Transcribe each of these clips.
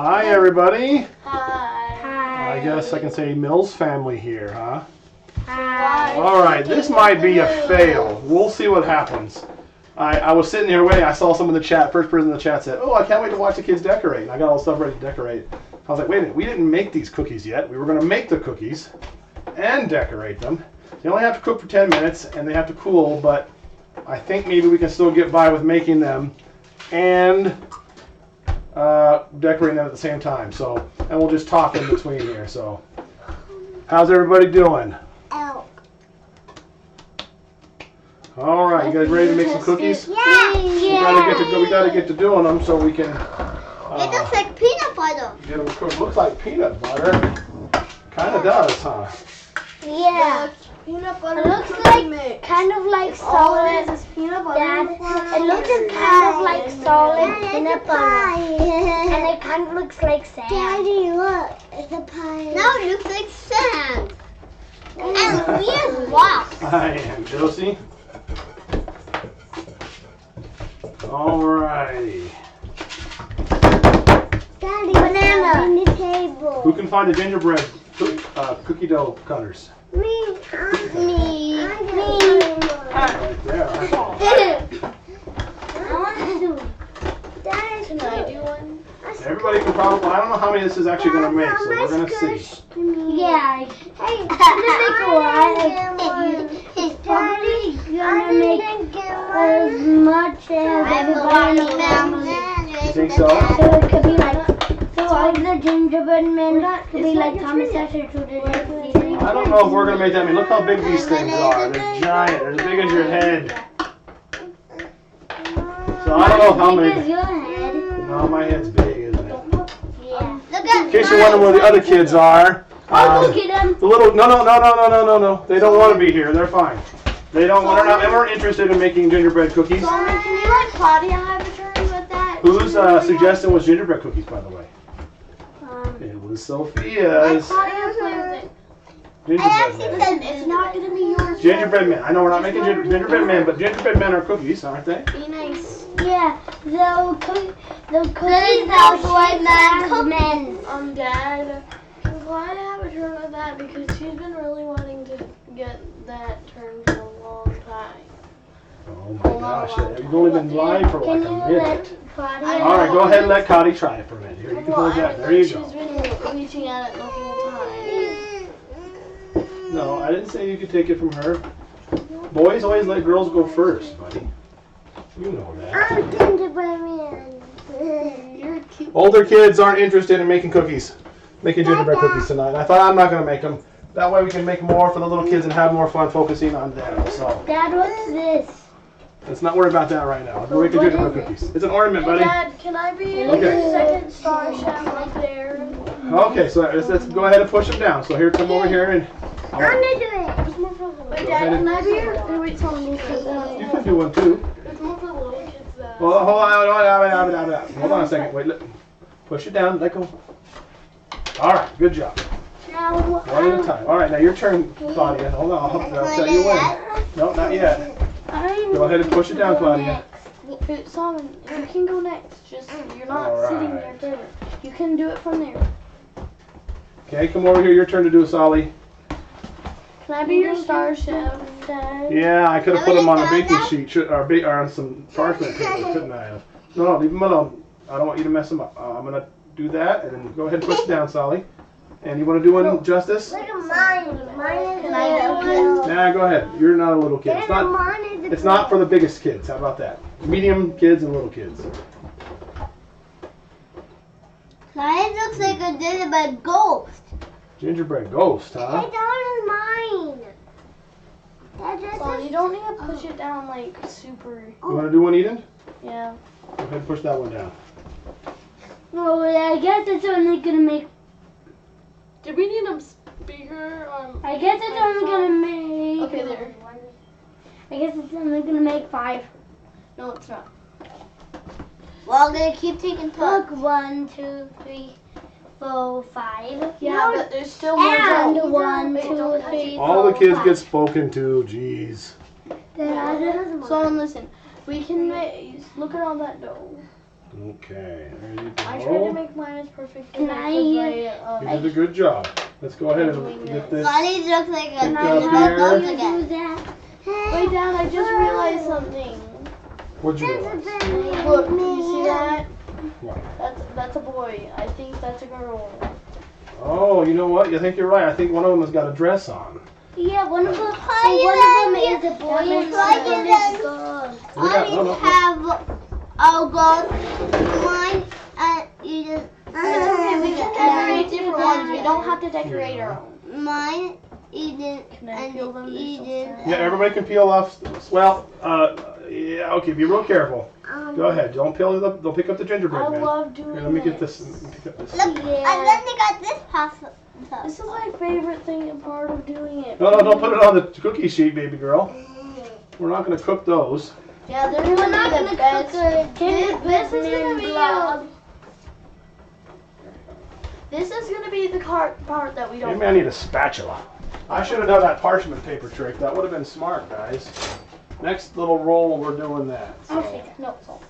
Hi, everybody. Hi. I guess I can say Mills family here, huh? Hi. All right, this might be a fail. We'll see what happens. I was sitting here waiting. I saw some in the chat. First person in the chat said, "Oh, I can't wait to watch the kids decorate." And I got all the stuff ready to decorate. I was like, "Wait a minute, we didn't make these cookies yet. We were going to make the cookies and decorate them. They only have to cook for 10 minutes and they have to cool, but I think maybe we can still get by with making them and decorating them at the same time. So, and we'll just talk in between here. So, how's everybody doing? All right, you guys ready to make some cookies? Yeah. We gotta get to doing them so we can. It looks like peanut butter. Get them cooked. Looks like peanut butter. Kind of does, huh? Yeah. Peanut butter. It looks like kind of like solid. Peanut butter. Dad, it looks kind of like solid peanut butter, and it kind of looks like sand. Daddy, look, it's a pie. No, it looks like sand. And weird rocks. Hi, Aunt Josie. Alrighty. Daddy, Banana. on the table. Who can find the gingerbread cookie dough cutters? Me. Me. Right there. I want to. Daddy, Can I do one? Everybody can probably. I don't know how many this is actually going to make, so we're going to see. Yeah. Hey, I'm gonna make a lot. Probably gonna make as much as everybody in the family. You think so? So it could be like, so all the gingerbread men could be like Thomas Session to the I don't know if we're going to make that many. Look how big these things are. They're giant. They're as big as your head. So I don't know how As big as many. your head. No, my head's big, isn't it? Yeah. Look at In case you're wondering where the other kids are. Oh, look at them. The little no. They don't want to be here. They're fine. They don't want. They're not ever interested in making gingerbread cookies. Can you let Claudia have a turn with that? Whose suggestion was gingerbread cookies, by the way? It was Sophia's. Claudia play with it. Gingerbread men. It's not gonna be yours. Gingerbread men. I know we're not making gingerbread men, but gingerbread men are cookies, aren't they? Be nice. Yeah, they'll cook These cookies are that boy shape men. as men. Dad, can Claudia have a turn with that because she's been really wanting to get that turn for a long time. Oh my gosh, you've only been live for like Can a you minute. let Claudia? All right, go ahead and let Cotty try it for a minute. Here, you can hold that. There you She's go. been reaching at it the whole time. No, I didn't say you could take it from her. Boys always let girls go first, buddy. You know that. I'm gingerbread man. You're cute. Older kids aren't interested in making cookies, making gingerbread cookies tonight. I thought I'm not going to make them. That way we can make more for the little kids and have more fun focusing on them. So Dad, what's this? let's not worry about that right now. We're making gingerbread cookies. It's an ornament, buddy. Dad, can I be Okay. the second star chef right there? Okay, so let's go ahead and push them down. So here, come over here and I'm gonna do it. There's more for the Go Wait, ahead Dad, and- can I be your... Wait, tell me. you can do one too. There's more for the little kids that... Well, hold on a second. Wait, push it down. Let go. All right, good job. Now, One at a time. All right, now your turn, Claudia. Hold on, I'll tell you when. No, not yet. Go ahead and push it down, Claudia. Wait, Solomon, you can go next. Just, you're not All sitting there right. forever. You can do it from there. Okay, come over here. Your turn to do a Solly. Can I be your star chef, Dad? Yeah, I could have put them on a baking sheet or on some parchment paper, couldn't I have? No, leave them alone. I don't want you to mess them up. I'm going to do that, and then go ahead and push it down, Solly. And you want to do one, Justus? look at mine. Mine is Can I do little. Nah, go ahead. You're not a little kid. And It's not. mine is It's not for the biggest kids. How about that? Medium kids and little kids. Mine looks like a gingerbread ghost. Gingerbread ghost, Hey, huh? that was mine. That just Well, you don't need to push it down like super. You want to do one, Eden? Yeah. Go ahead and push that one down. Well, I guess it's only gonna make. Did we need a speaker on? I guess it's only gonna make. Okay, there. I guess it's only gonna make 5. No, it's not. Well, I'm gonna keep taking turns. Look, 1, 2, 3, 4, 5. Yeah, No, but there's still more. and Don't- 1, wait, 2, don't touch 3, it. 4, All the kids 5. get spoken to. Jeez. Dad, So listen, we can make, look at all that dough. Okay, there you I tried to go. make mine as perfect Can as I You did a good job. Let's go ahead and get this. Molly looks like a Can I girl. have Don't you forget. do that? Wait, Dad, I just realized something. What'd you realize? Look, do you see that? What? That's a boy. I think that's a girl. Oh, you know what? I think you're right. I think one of them has got a dress on. Yeah, one of them is a boy That and makes one of them sense. is a girl. We got, no, no, no. have our girls. Mine and you just. It's okay, we can decorate different ones. We don't have to decorate our own. Mine, Eden, Can I and peel them? They're so Eden. Yeah, everybody can peel off. Well, yeah, okay, be real careful. Go ahead. Don't peel the, don't pick up the gingerbread, I man. love doing Here, let me get this. this. Let me pick up this. Look, and then they got this puzzle. This is my favorite thing and part of doing it. No, no, don't put it on the cookie sheet, baby girl. We're not going to cook those. Yeah, they're gonna be the best. This is gonna be This is gonna be the part that we don't. Maybe I need a spatula. I should have done that parchment paper trick. That would have been smart, guys. Next little roll, we're doing that. I'll take it. No, Solomon.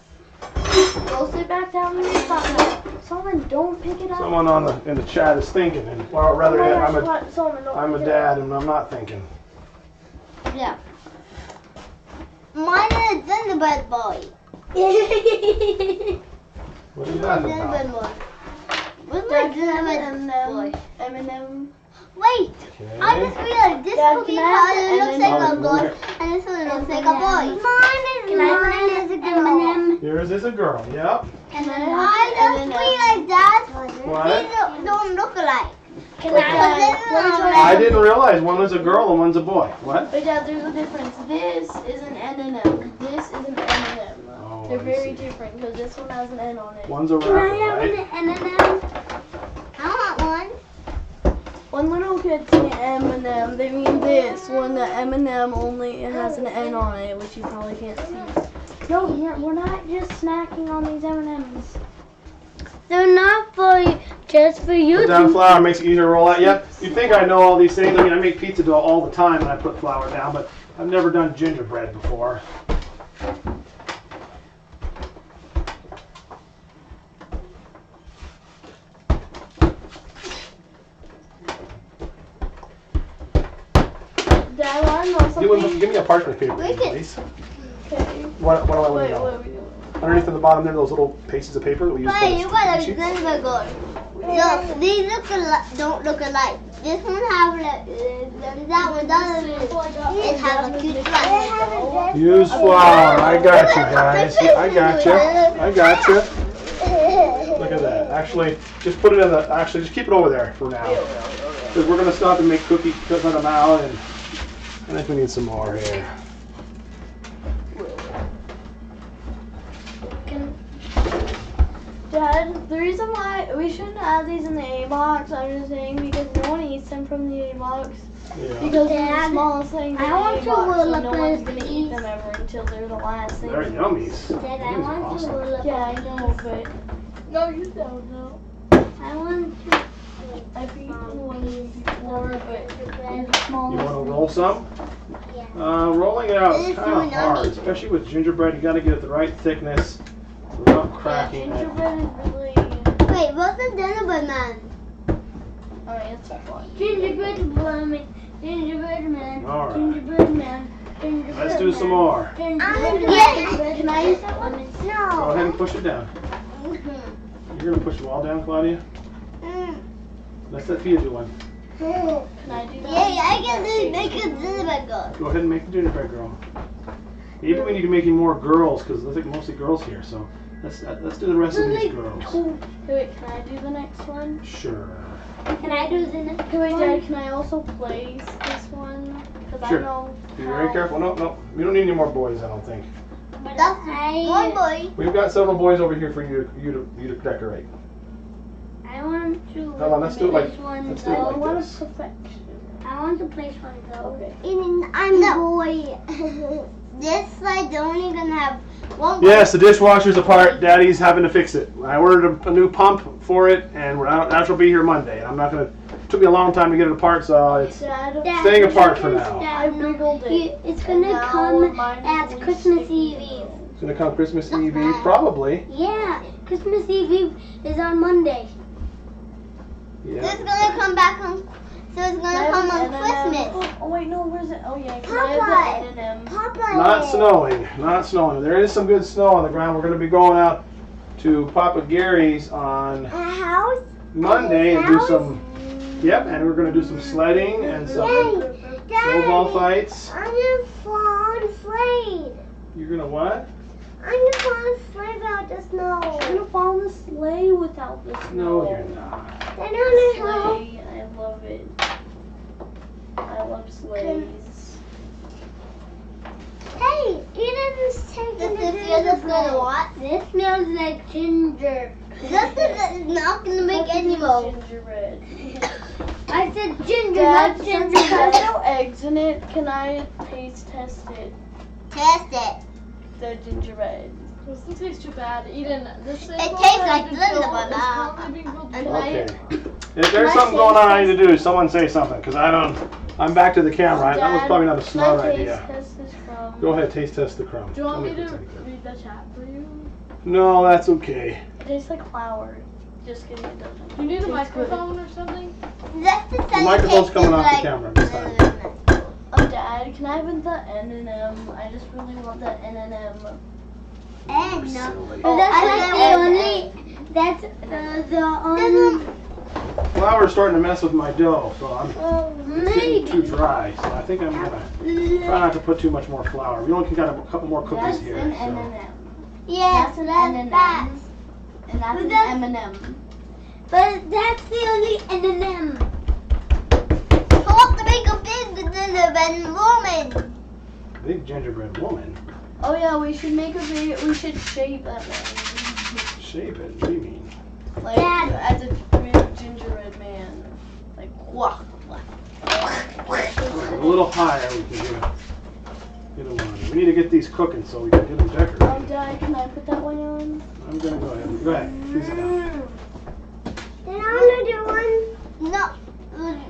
Go sit back down in your spot. Solomon, don't pick it up. Someone in the chat is thinking, and or rather, Oh my I'm gosh, a what? Solomon, don't I'm a pick it dad, and I'm not thinking. Yeah. Mine is a gingerbread boy. What is that Gingerbread about? boy. What's my gingerbread boy? M&M. Wait, I Okay. just realized this Dad, cookie can I color have the looks like a M&M? girl, and this one looks like a boy. Mine is a girl. Yours is a girl. Yep. And then I just realized that What? these don't look alike. Can Okay. I have I didn't realize one was a girl and one's a boy. What? But Dad, there's a difference. This is an N&M. This is an M&M. Oh, They're I very see. different because this one has an N on it. One's a Can I rapper, have right? an M&M? I want one. When little kids say M&M, they mean this. When the M&M only it has an N on it, which you probably can't see. No, we're not just snacking on these M&Ms. They're not just for you. Put down flour makes it easier to roll out. Yep. You'd think I know all these things. I mean, I make pizza dough all the time and I put flour down, but I've never done gingerbread before. Dad, I want to know something. Give me a parchment paper, Wait, please. Okay. What do I want Wait, to know? what are we doing? Underneath at the bottom there, those little pieces of paper that we use for Hey, the you got a cookie sheets. gingerbread girl. Look, these don't look alike. This one have that one doesn't. It has a cute flag. Use flour. I got you, guys. I got you. I got you. Look at that. Actually, just put it in the. Actually, just keep it over there for now. Because we're gonna stop and make cookie, cut them out, and I think we need some more here. Dad, the reason why we shouldn't add these in the A box, I'm just saying, because no one eats them from the A box. Yeah. Because they're Dad, the smallest things in I the want A to box, roll so up no a one's gonna eat piece. them ever until they're the last thing. They're yummies. Dad, I These are want to awesome. roll up. Yeah, I know, but no, you don't know. I want to. I've eaten one before, but they're the You smallest. want to roll some? Yeah. Rolling it out is It's kind really of hard, yummy. especially with gingerbread. You got to get it the right thickness without cracking it. Gingerbread is really. Wait, what's the gingerbread man? Alright, it's fun. Gingerbread woman, gingerbread man, All right. gingerbread man, gingerbread Let's do some more. Gingerbread Yeah. man. Can I use that one? Go ahead and push it down. You're gonna push the wall down, Claudia. Let's let Fia do one. Can I do that? Yeah, I can do make a gingerbread girl. Go ahead and make the gingerbread girl. Maybe we need to make more girls because there's like mostly girls here. So let's do the rest of these girls. Hey, wait, can I do the next one? Sure. Can I do the next Hey, wait, one? Dad, can I also place this one? Because Sure. I know. Be very careful. No. We don't need any more boys. I don't think. That's one boy. We've got several boys over here for you to decorate. I want to. Hold on, let's do it like- place one let's do it go. like I want this. perfection. I want to place one go. Okay. I'm the boy. This side only gonna have one boy. Yes, the dishwasher's apart. Daddy's having to fix it. I ordered a new pump for it, and that will be here Monday. And I'm not gonna. It took me a long time to get it apart, so it's Dad, Dad, staying apart for Dad, now. I wiggled it. It's gonna And now come mine is at really Christmas sticky. Eve. It's gonna come Christmas Eve, probably. Yeah, Christmas Eve is on Monday. So Yeah. it's gonna come back on. So it's gonna come on Christmas. Oh wait, no, where's it? Oh yeah, can I Popeye. have the M&M? Papa. Not snowing. Not snowing. There is some good snow on the ground. We're gonna be going out to Papa Gary's on A house. Monday and do some. Yep, and we're gonna do some sledding and some snowball fights. I'm gonna fall on sleigh. You're gonna what? I'm gonna fall on sleigh without the snow. I'm gonna fall in the sleigh without the snow. No, you're not. I don't know. Sleigh, I love it. I love sleighs. Hey, Edith's taking the gingerbread. What? This smells like ginger. Justus is not gonna make any more. Gingerbread. I said ginger, Dad, not since it has gingerbread. no eggs in it, can I taste test it? Test it. The gingerbread. Doesn't taste too bad. Eden, this thing It tastes like gingerbread. Okay. If there's something going on I need to do, someone say something, because I'm back to the camera. That was probably not a smart Can I idea. taste test this crumb? Go ahead, taste test the crumb. Do you want me Tell to if it's any good. read the chat for you? No, that's okay. It tastes like flour. Just kidding, it doesn't. Do you need a Tastes microphone or something? Justus The microphone's coming off the camera this time. Good. Oh, Dad, can I have the M&M? I just really want the M&M. And Silly. Oh, That's I like love the only. That's the only. Flour's starting to mess with my dough, so I'm it's getting too Maybe. dry. So I think I'm gonna try not to put too much more flour. We only got a couple more cookies That's here. an So. M&M. yes, That's an that's M&M. that. And that's an that's- M&M. But that's the only M&M. Who wants to make a big gingerbread woman? Big gingerbread woman. Oh yeah, we should we should shape that man. Shape it. What do you mean? Like, Dad. as a big gingerbread man. Like, wah. A little higher. We can get them on. We need to get these cooking so we can get them decorated. Oh, Dad, can I put that one on? I'm gonna go ahead. Go ahead. Please sit down. Then I'm gonna do one. No,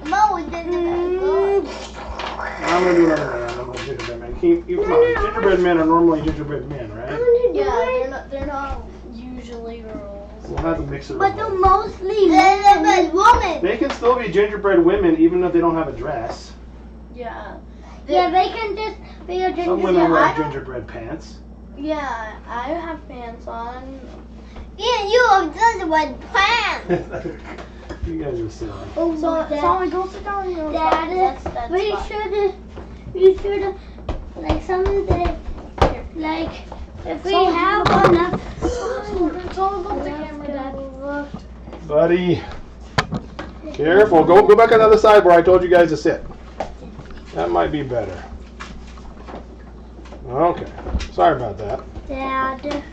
no, gingerbread. I'm gonna do another man. I'm gonna gingerbread man. Come on. Gingerbread men are normally gingerbread men, I'm right? gonna do Yeah, they're not usually girls. We'll have to mix it But up. they're mostly gingerbread woman. They can still be gingerbread women even if they don't have a dress. Yeah. Yeah, they can just be a Some women ginger. wear gingerbread pants. Yeah, I have pants on. Yeah, you have gingerbread pants. You guys are silly. Oh, So, Dad, Solomon, go sit down in your Dad, that's we fine. should, like some of the, like, if we have enough. It's all about the camera, Dad. Buddy. Careful. Go back on the other side where I told you guys to sit. That might be better. Okay. Sorry about that. Dad,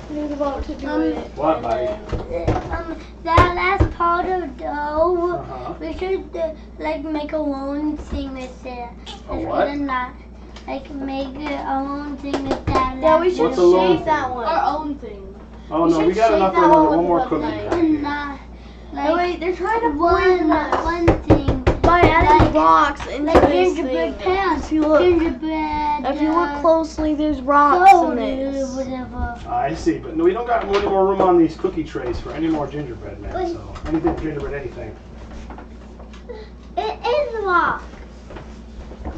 We're about to do it. What, buddy? that last part of dough, Uh-huh. we should like make our own thing with it. A what? And not like make our own thing with that. Yeah, we should What's a long shape that one. Our own thing. Oh We no, we should got shake enough that for another one one more with cookie. a knife. back And here. like Oh wait, they're trying to one thing. by adding like- rocks into Like this gingerbread thing. pants, If you look, gingerbread. if you look closely, there's rocks soda, in this. whatever. I see, but no, we don't got any more room on these cookie trays for any more gingerbread men. So anything gingerbread, anything. It is rock.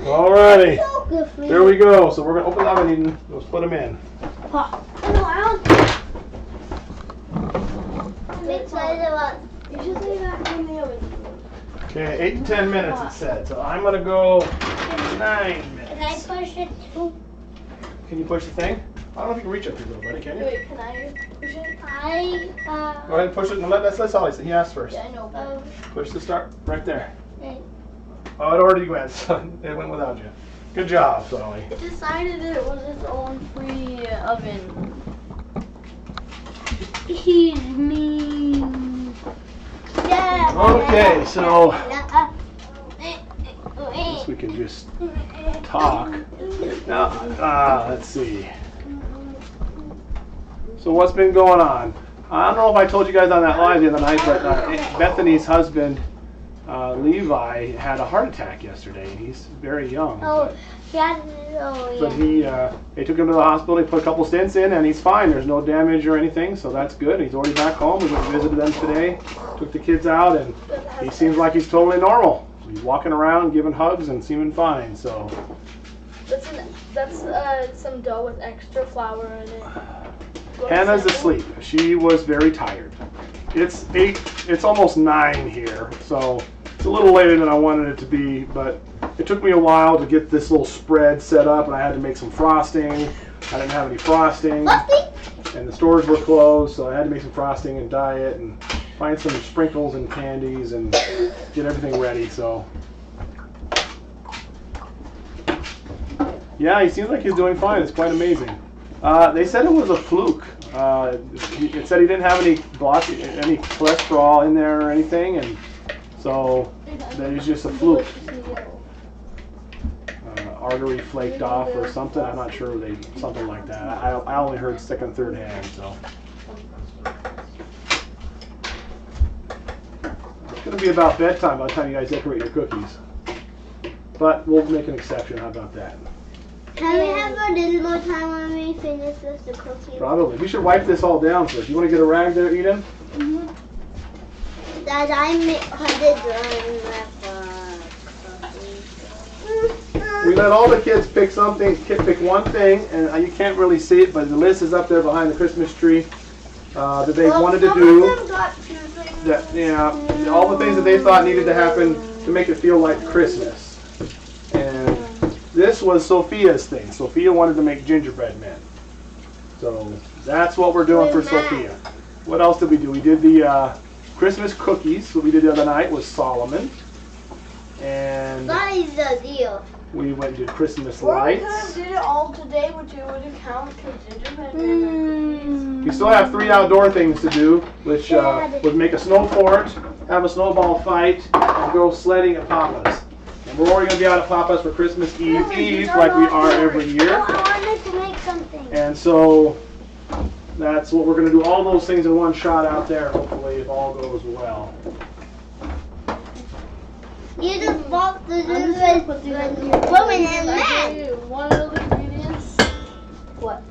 Alrighty. So good for There we go. So we're gonna open the oven and let's put them in. You should leave that in the oven. Okay, 8 to 10 minutes it said. So I'm gonna go 9 Can I minutes. push it too? Can you push the thing? I don't know if you can reach up here, little buddy. Can you? Wait, can I push it? Go ahead and push it. And let's Ollie. He asked first. Yeah, I know. But Push the start right there. Okay. Oh, it already went. So it went without you. Good job, Ollie. it decided it was its own free oven. He's mean. Okay, so I guess we can just talk. Now, let's see. So what's been going on? I don't know if I told you guys on that live the other night, but Bethany's husband Levi had a heart attack yesterday. He's very young. Oh, yeah. Oh, But yeah. they took him to the hospital. They put a couple stents in, and he's fine. There's no damage or anything, so that's good. He's already back home. We went and visited them today. Took the kids out, and he seems like he's totally normal. He's walking around, giving hugs, and seeming fine. So That's some dough with extra flour in it. Hannah's asleep. She was very tired. It's 8. It's almost 9 here, so it's a little later than I wanted it to be. But it took me a while to get this little spread set up, and I had to make some frosting. I didn't have any frosting, and the stores were closed, so I had to make some frosting and dye it and find some sprinkles and candies and get everything ready. So yeah, he seems like he's doing fine. It's quite amazing. They said it was a fluke. It said he didn't have any cholesterol in there or anything, and so that it was just a fluke. Artery flaked off or something. I'm not sure. Something like that. I only heard second, third hand. So it's going to be about bedtime by the time you guys decorate your cookies. But we'll make an exception. How about that? Can we have a little more time when we finish the cookies? Probably. We should wipe this all down first. You want to get a rag there, Eden? Dad, I put the We let all the kids pick something, pick one thing, and you can't really see it, but the list is up there behind the Christmas tree that they wanted to do. All the things that they thought needed to happen to make it feel like Christmas. And this was Sophia's thing. Sophia wanted to make gingerbread men. So that's what we're doing for Sophia. What else did we do? We did the Christmas cookies. What we did the other night was Solomon. And That is the deal. we went and did Christmas We lights. could have did it all today, which it wouldn't count because gingerbread men. We still have 3 outdoor things to do, which would make a snow fort, have a snowball fight, and go sledding at Papa's. And we're already going to be out at Papa's for Christmas Eve like we are every year. I wanted to make something. And so that's what we're going to do, all those things in one shot out there, hopefully, if all goes well. You just bought the woman and man. One of the ingredients. What?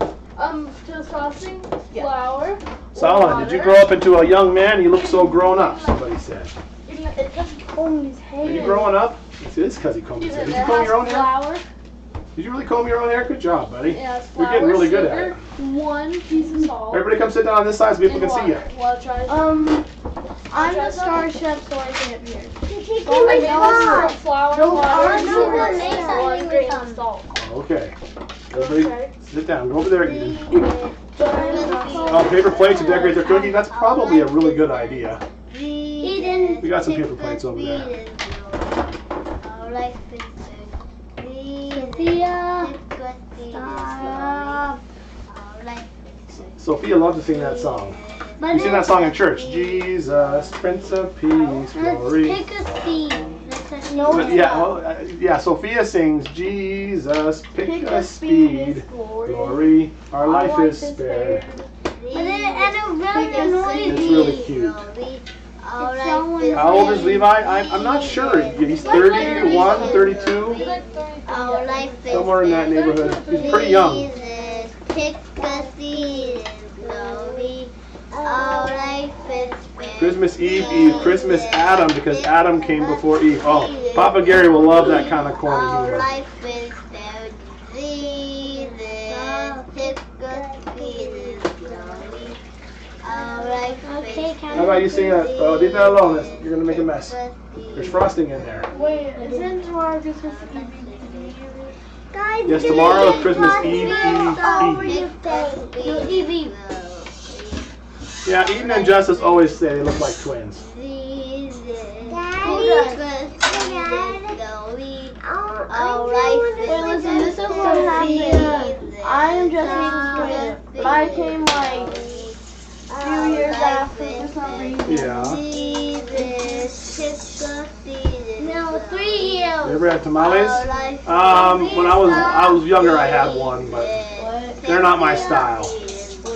To frosting, flour. Solomon, did you grow up into a young man? You look so grown up, somebody said. It doesn't comb his hair. Are you growing up? It is because he combed his hair. Did you comb your own hair? Flour. Did you really comb your own hair? Good job, buddy. Yeah, it's You're flour, getting really good sugar, at it. 1 piece of salt. Everybody come sit down on this side so people can see you. Well, try I'm the star chef, so I can't hear. Flour, water, sugar, 1 grain of salt. Okay. Everybody sit down. Go over there, Eden. Paper plates to decorate their cookie. That's probably a really good idea. Eden. We got some paper plates over there. Sophia loves to sing that song. You sing that song in church. Jesus, Prince of Peace, glory. Let's pick a speed. Yeah, Sophia sings, Jesus, pick a speed, glory, our life is spared. And it really annoys It's me. really cute. How old is Levi? I'm not sure. He's 31, 32, somewhere in that neighborhood. He's pretty young. Pick a seed, glory, our life is spared. Christmas Eve, Christmas Adam, because Adam came before Eve. Oh, Papa Gary will love that kind of corny Our humor. life is spared. Jesus, pick a seed, glory, our life is Okay, spared. How about you sing that? Oh, leave that alone. You're going to make a mess. There's frosting in there. Wait, isn't tomorrow Christmas Eve? Guys, Yes, we're tomorrow gonna is Christmas get Eve, frosting Eve. over your face. Yeah, Eden and Justus always say they look like twins. Listen, this is what happened. I am just being straight, but I came like a few years after for some reason. Yeah. No, 3 years. You ever had tamales? When I was younger, I had one, but they're not my style.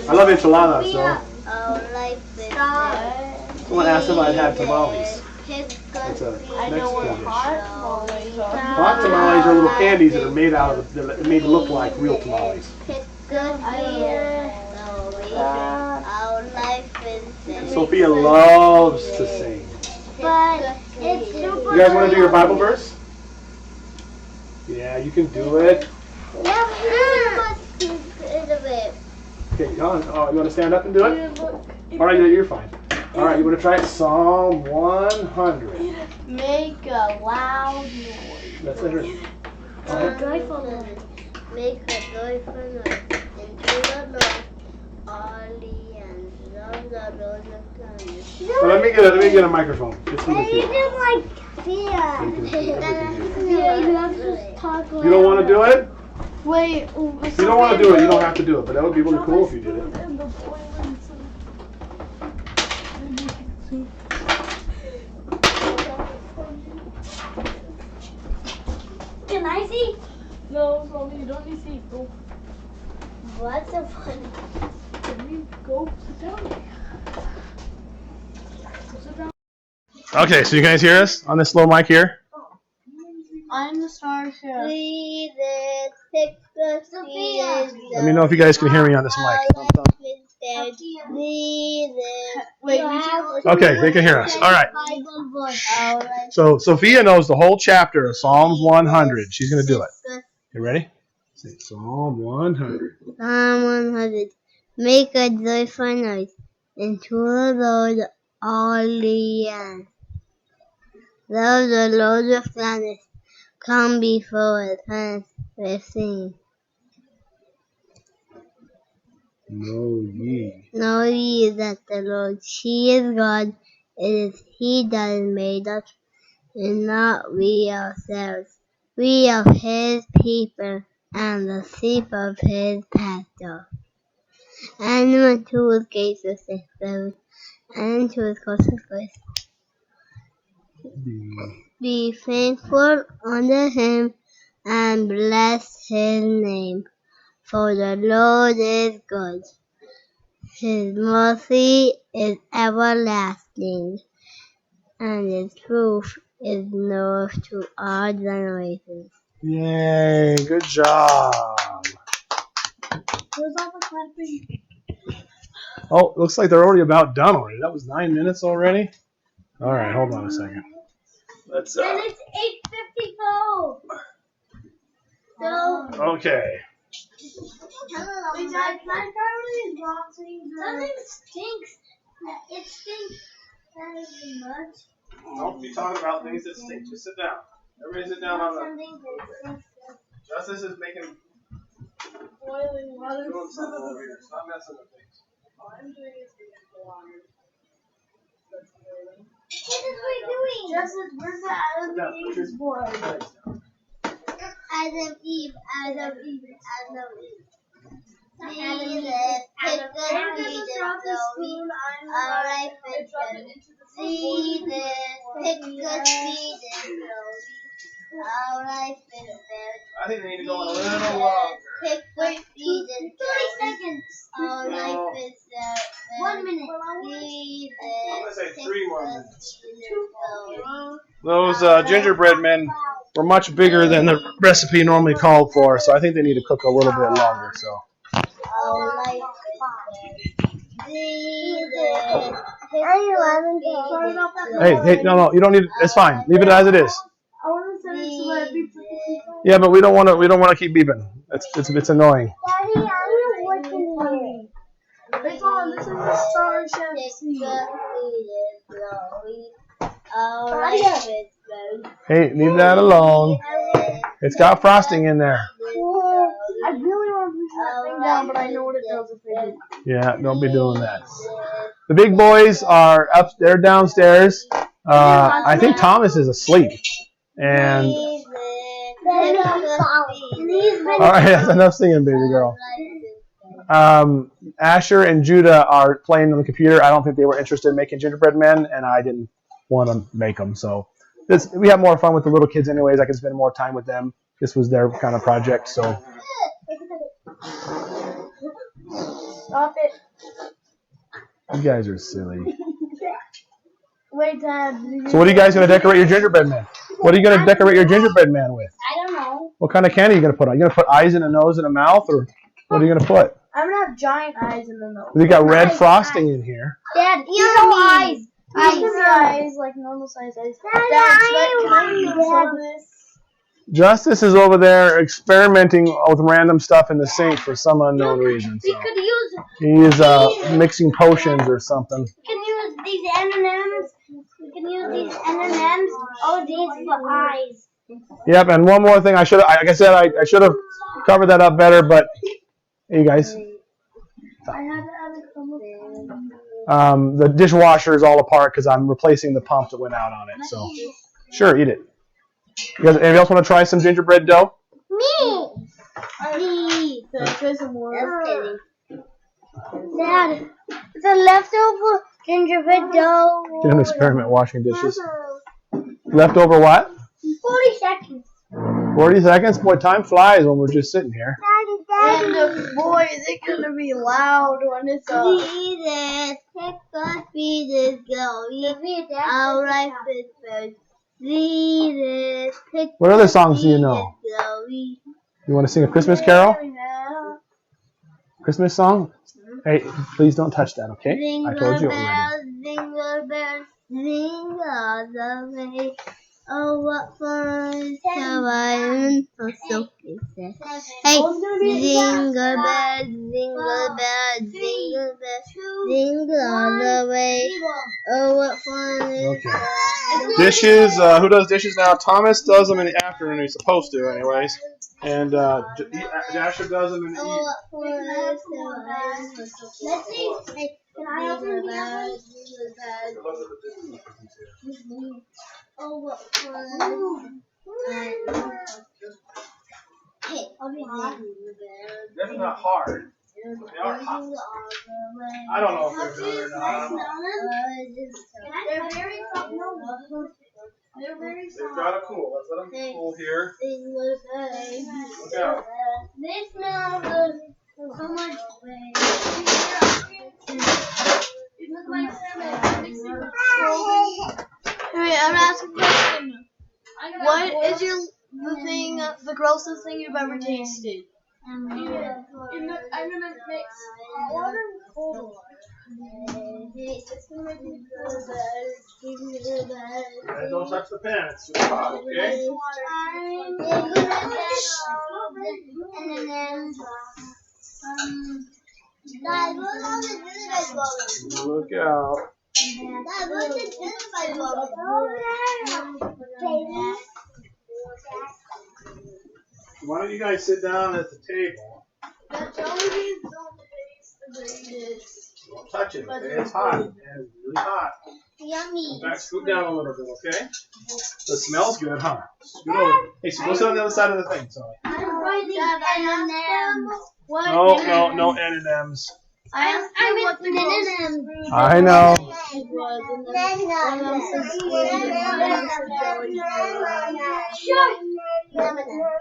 I love enchiladas, though. Someone asked if I'd had tamales. That's a I know what Mexican dish. hot tamales are. Hot tamales are little candies that are made out of, they're made to look like real tamales. Our life is Sophia loves to sing. But it's super. You guys want to do your Bible verse? Yeah, you can do it. Okay, you want to stand up and do it? All right, you're fine. All right, you want to try it? Psalm 100. Make a loud noise. That's it. Joyful noise. Make a joyful noise into the Lord, all the ends of the Lord of kindness. Well, let me get a microphone. It's really You cute. did like fear. You can do everything. Yeah, you have to talk loud. You don't want to do it? Wait. If you don't want to do it, you don't have to do it. But that would be really cool if you did it. Can I see? No, Sophie, you don't need to see. Go. What's the fun? Can you go sit down? Go sit down. Okay, so you guys hear us on this little mic here? I'm the starship. Let me know if you guys can hear me on this mic. Wait, Okay, they can hear us. All right. So Sophia knows the whole chapter of Psalms 100. She's going to do it. You ready? Say Psalm 100. Psalm 100. Make a joyful noise into the Lord, all the earth. Love the Lord of gladness. Come before his presence with singing. Know ye that the Lord, He is God. It is He that has made us, and not we ourselves. We are His people, and the sheep of His pasture. And into His gates with thanksgiving, and into His courts with praise. Be thankful unto Him, and bless His name. For the Lord is good. His mercy is everlasting, and His truth is known to all generations. Yay, good job. Where's all the clapping? Oh, looks like they're already about done already. That was 9 minutes already. All right, hold on a second. Let's And it's 8:54. So. Okay. Wait, Dad, can I try one of these boxing? Something stinks. It stinks very much. Don't be talking about things that stink. Just sit down. Everybody sit down on the. Something that stinks. Justus is making. Boiling water. Doing something over here. Stop messing with things. All I'm doing is getting the water. That's boiling. What is we doing? Justin, where's the Adam Sit down. and Put your Eve boy? legs down. Adam, Eve, Adam, Eve, Adam, Eve. Jesus, pick us, Jesus, slowly. Our life is good. Jesus, pick us, Jesus, slowly. Our life is good. I think they need to go on a little longer. Pick us, Jesus, 30 slowly. seconds. Our life is good. 1 minute. Jesus, I'm gonna say 3 more pick us, minutes. Jesus, slowly. Those gingerbread men were much bigger than the recipe normally called for, so I think they need to cook a little bit longer. So. Our life is good. Jesus, pick us, Jesus, Hey, no, you don't need. It's fine. Leave it as it is. I want to send it to my people. Yeah, but we don't want to keep beeping. It's annoying. Daddy, I'm working here. Wait, hold on. This is the Starship scene. Hey, leave that alone. It's got frosting in there. I really want to push that thing down, but I know what it does if I do. Yeah, don't be doing that. The big boys are up. They're downstairs. I think Thomas is asleep. And all right, that's enough singing, baby girl. Asher and Judah are playing on the computer. I don't think they were interested in making gingerbread men, and I didn't want to make them. So we have more fun with the little kids anyways. I can spend more time with them. This was their kind of project. So Stop it. you guys are silly. Wait, Dad. So what are you guys going to decorate your gingerbread man? What are you going to decorate your gingerbread man with? I don't know. What kind of candy are you going to put on? Are you going to put eyes and a nose and a mouth, or what are you going to put? I'm gonna have giant eyes in the nose. We got red frosting in here. Dad, these are eyes. Eyes, like normal size eyes. Dad, can I use some of this? Justice is over there experimenting with random stuff in the sink for some unknown reason. We So could use. he is mixing potions or something. We can use these M&Ms. We can use these M&Ms. Oh, these for eyes. Yep, and one more thing, like I said, I should have covered that up better, but hey, you guys. I had to add a couple. The dishwasher is all apart because I'm replacing the pump that went out on it. So, sure, eat it. You guys, anybody else want to try some gingerbread dough? Me. Can I try some more? Dad, the leftover gingerbread dough. Get an experiment washing dishes. Leftover what? 40 seconds. 40 seconds? Boy, time flies when we're just sitting here. And boy, is it gonna be loud when it's up. Jesus, take us, Jesus, glory. Our life is first. Jesus, take What other songs do you know? glory. You want to sing a Christmas carol? Christmas song? Hey, please don't touch that, okay? I told you already. Jingle bells, sing all the way. Oh, what fun to ride on Sophia says. Hey, jingle bells, jingle bells, jingle bells, jingle all the way. Oh, what fun is Okay. Dishes, who does dishes now? Thomas does them in the afternoon. He's supposed to, anyways. And Dasher does them in the evening. Oh, what fun is to ride on Sophia. Let's see. Hey, jingle bells, jingle bells. Oh, what fun. Hey, I'll be hot. This is not hard. They are hot. I don't know if they're good or not. They're very soft. They're very They've soft. got to cool. Let's let them cool here. Look out. They smell good. So much. Look like cinnamon. Hey, I'm gonna ask a question. What is the grossest thing you've ever tasted? I'm gonna mix water and cold water. Don't touch the pan. It's too hot, okay? Look out. Why don't you guys sit down at the table? That's always don't taste the greatest. Don't touch it, okay? It's hot. It's really hot. Yummy. In fact, scoot down a little bit, okay? It smells good, huh? Scoot over. Hey, so go sit on the other side of the thing, sorry. No M&Ms. I asked them what the grossest I know. food was, and then one of them said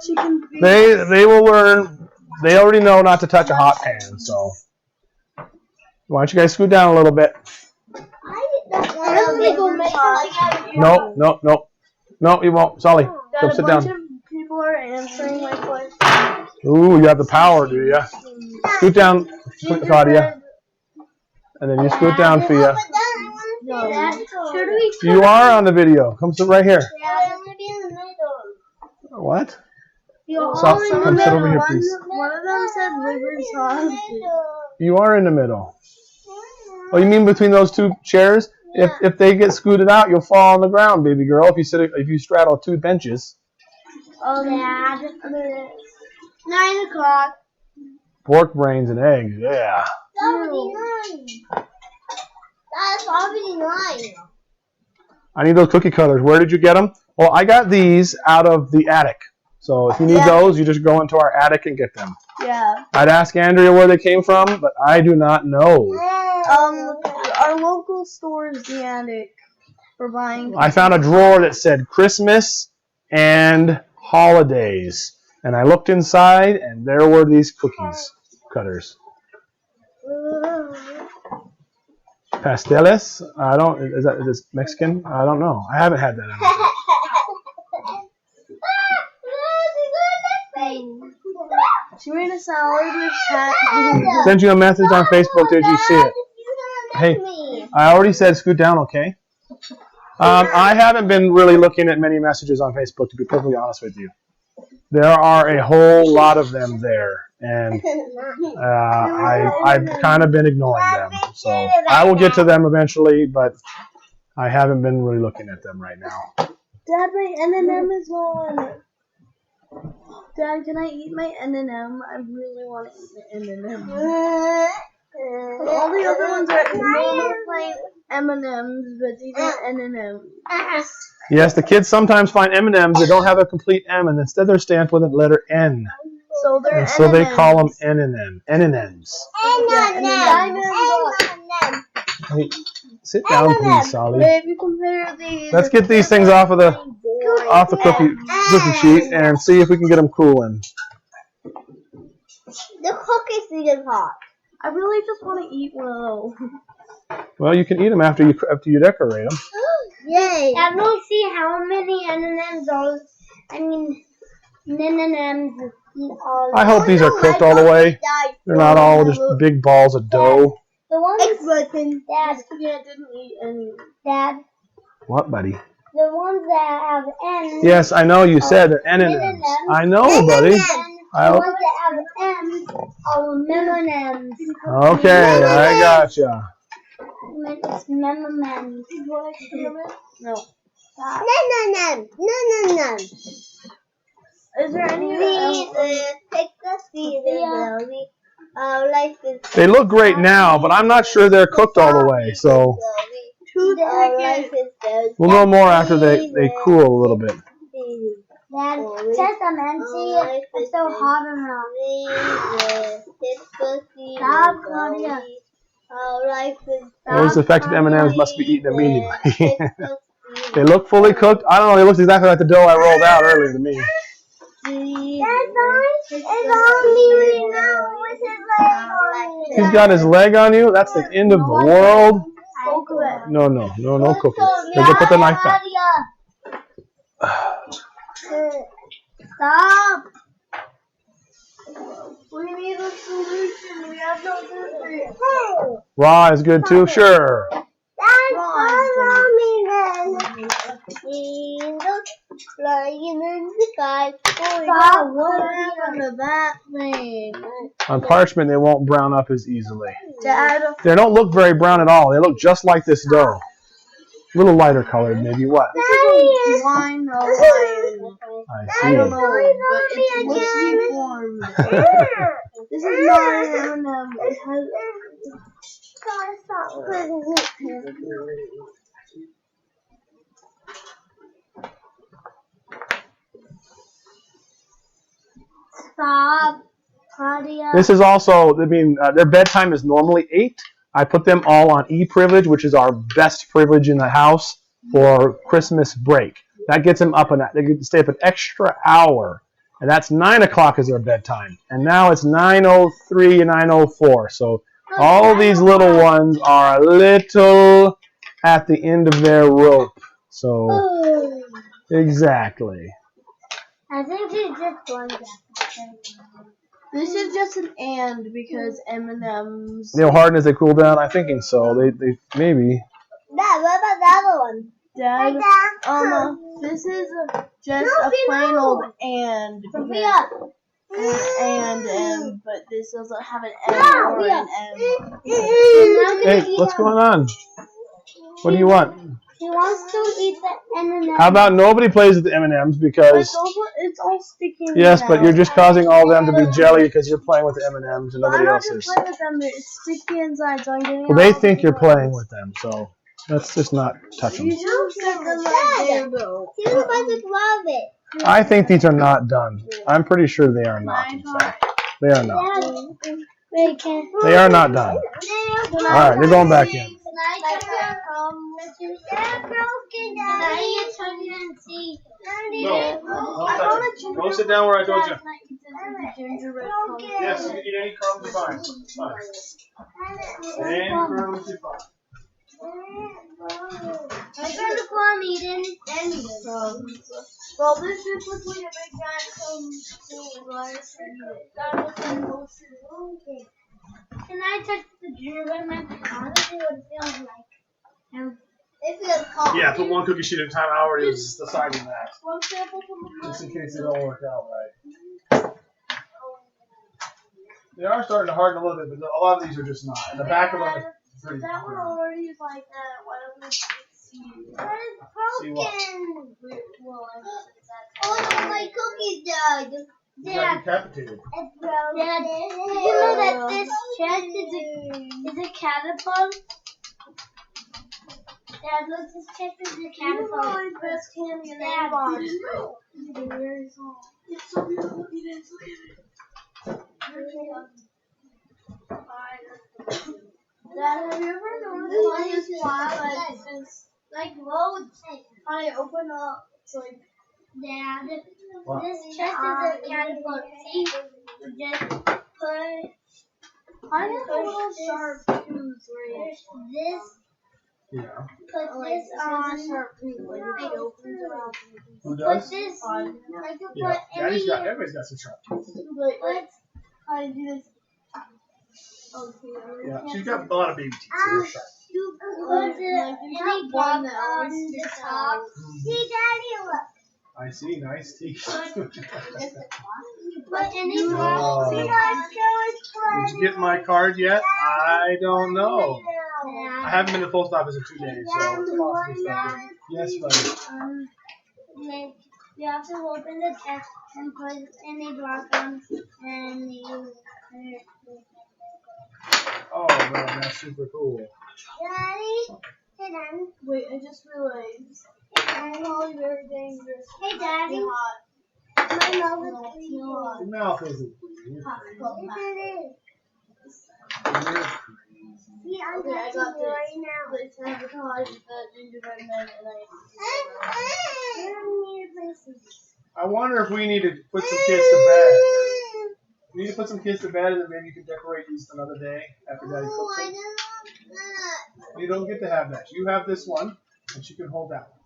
chicken. They will learn. They already know not to touch a hot pan, so. Why don't you guys scoot down a little bit? No, you won't. Sully, come sit down. People are answering my question. Ooh, you have the power, do you? Scoot down, Claudia. And then you scoot down, Fia. You are on the video. Come sit right here. What? Come sit over here, please. One of them said liver sausage. You are in the middle. Oh, you mean between those two chairs? If they get scooted out, you'll fall on the ground, baby girl. If you straddle two benches. Dad. 9 o'clock. Pork brains and eggs, yeah. That's already 9. I need those cookie cutters. Where did you get them? Well, I got these out of the attic. So if you need those, you just go into our attic and get them. Yeah. I'd ask Andrea where they came from, but I do not know. Our local store is the attic for buying. I found a drawer that said Christmas and holidays. And I looked inside, and there were these cookies cutters. Pasteles? I don't. Is this Mexican? I don't know. I haven't had that ever. She made a salad with cat. Sent you a message on Facebook. Did you see it? Hey, I already said scoot down, okay? I haven't been really looking at many messages on Facebook, to be perfectly honest with you. There are a whole lot of them there, and I've kind of been ignoring them. So I will get to them eventually, but I haven't been really looking at them right now. Dad, my M&M is gone. Dad, can I eat my M&M? I really want to eat my M&M. All the other ones are normal plain M&Ms, but these are M&Ms. Yes, the kids sometimes find M&Ms that don't have a complete M, and instead they're stamped with the letter N. So they're And so they M&Ms. call them N&Ms. Hey, sit down, please, Solly. Maybe compare these. Let's get these things off the cookie sheet and see if we can get them cooling. The cookie sheet is hot. I really just want to eat one of those. Well, you can eat them after you decorate them. Yay! I will see how many M&Ms are. M&Ms. I hope these are cooked all the way. They're not all just big balls of dough. The ones Dad, yeah, didn't eat any. Dad, What, buddy? the ones that have N's. Yes, I know you said they're N&Ms. I know, buddy. The ones that have M's are M&Ms. Okay, I gotcha. It's M&Ms. No. No. Is there any Take the Caesar, like this. They look great now, but I'm not sure they're cooked all the way, so we'll know more after they cool a little bit. Dad, test them and see if it's so hot or not. Stop, Claudia. Those affected M&Ms must be eaten immediately. They look fully cooked. I don't know. They look exactly like the dough I rolled out earlier to me. He's got his leg on you? That's the end of the world? No cookies. They go put the knife back. Stop. We need a solution. We have no solution. Raw is good too? Sure. Flying in the sky. Stop. What happened to that thing? On parchment, they won't brown up as easily. Dad, They don't look very brown at all. They look just like this dough. A little lighter colored, maybe. What? wine or wine. I I don't see. know, but it's mushy form. This is not an M&M. It has. Stop. Claudia. This is also, their bedtime is normally 8. I put them all on e-privilege, which is our best privilege in the house for Christmas break. That gets them up, they get to stay up an extra hour. And that's 9 o'clock is their bedtime. And now it's 9:03 and 9:04. So all these little ones are a little at the end of their rope. So, exactly. I think she's just going back. This is just an and because M&M's. They'll harden as they cool down. I'm thinking so. They maybe. Dad, what about the other one? Dad, this is just a plain old and. Sophia. And, but this doesn't have an M or an M. Hey, what's going on? What do you want? She wants to eat the M&M. How about nobody plays with the M&Ms because... It's all sticking. Yes, but you're just causing all of them to be jelly because you're playing with the M&Ms and nobody else is. I'm not just playing with them. It's sticky inside, so I'm getting. Well, they think you're playing with them, so let's just not touch them. You just stick them right there, though. She was about to grab it. I think these are not done. I'm pretty sure they are not, in fact. They are not. They are not done. All right, they're going back in. Go sit down where I told you. Gingerbread. Yes, you can eat any crumbs you find. Any crumbs you find. I'm trying to call Eden. Well, this just looks like a big giant Can I touch the gingerbread man? Honestly, what it feels like. It feels cold. Yeah, put one cookie sheet at a time. I already was deciding that. One sample from Just in case it don't work out right. They are starting to harden a little bit, but a lot of these are just not. And the back of them is pretty that one good. already is like that. Why don't we see? See what? Oh no, my cookies died. You got decapitated. Dad, you know that this chest is a catapult? Dad, look, this chest is a catapult. My best candy in Dad, that box. no. It's so beautiful. You didn't look at it. Dad, have you ever noticed why this flashlight is like loads? When I open up, it's like Dad, What? this chest is a catapult. See? You just push. I have a little sharp tooth right This, Yeah. put like this on. sharp tooth when it opens around. Who Put does? this, like you Yeah. put any, Everybody's got some sharp teeth. Like how you do this. Okay. Yeah. She's got a lot of baby teeth, so they're sharp. you put Like, any there's block one that on always the sticks top. out. See, Daddy, look. I see. Nice teeth. Put any Oh. block. See, that's so Did you get my card yet? I don't know. I haven't been to the post office in 2 days, so it's possible stuff. Yes, buddy. Like, you have to open the chest and put any block on, and you. Oh man, that's super cool. Daddy, sit down. Wait, I just realized. I'm probably very dangerous. Hey, Daddy. Hot. My mouth No, is it's bleeding. not. Your mouth isn't. Yes, it is. See, I'm Okay, I touching got you this. right now. Let's sabotage the gingerbread man and I wonder if we need to put some kids to bed. We need to put some kids to bed, and then maybe you can decorate these another day after Daddy cooks them. You don't get to have that. You have this one, and she can hold that one.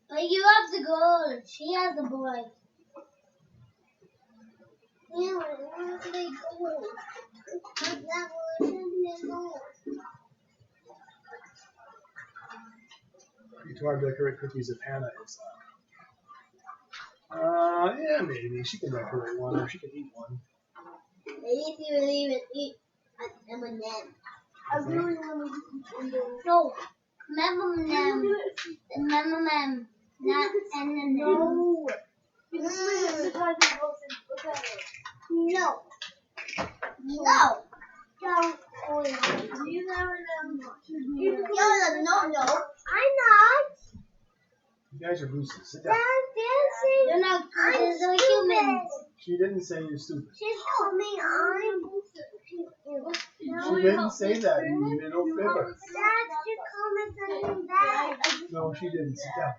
But you have the gold. She has the boy. You too hard to decorate cookies if Hannah is. Yeah, maybe she can decorate one, or she can eat one. Maybe if you really even eat an M&M. I really want to do No. M&M. M&M. Not M&M. No. Because we hypnotize the girls and look at it. No. No. Don't. These M&Ms should be. No, no. I'm not. You guys are loose. Sit down. You're not. These are humans. She didn't say you're stupid. She's coming on. She didn't say that, you little fibber. Dad, you coming back. No, she didn't. Sit down.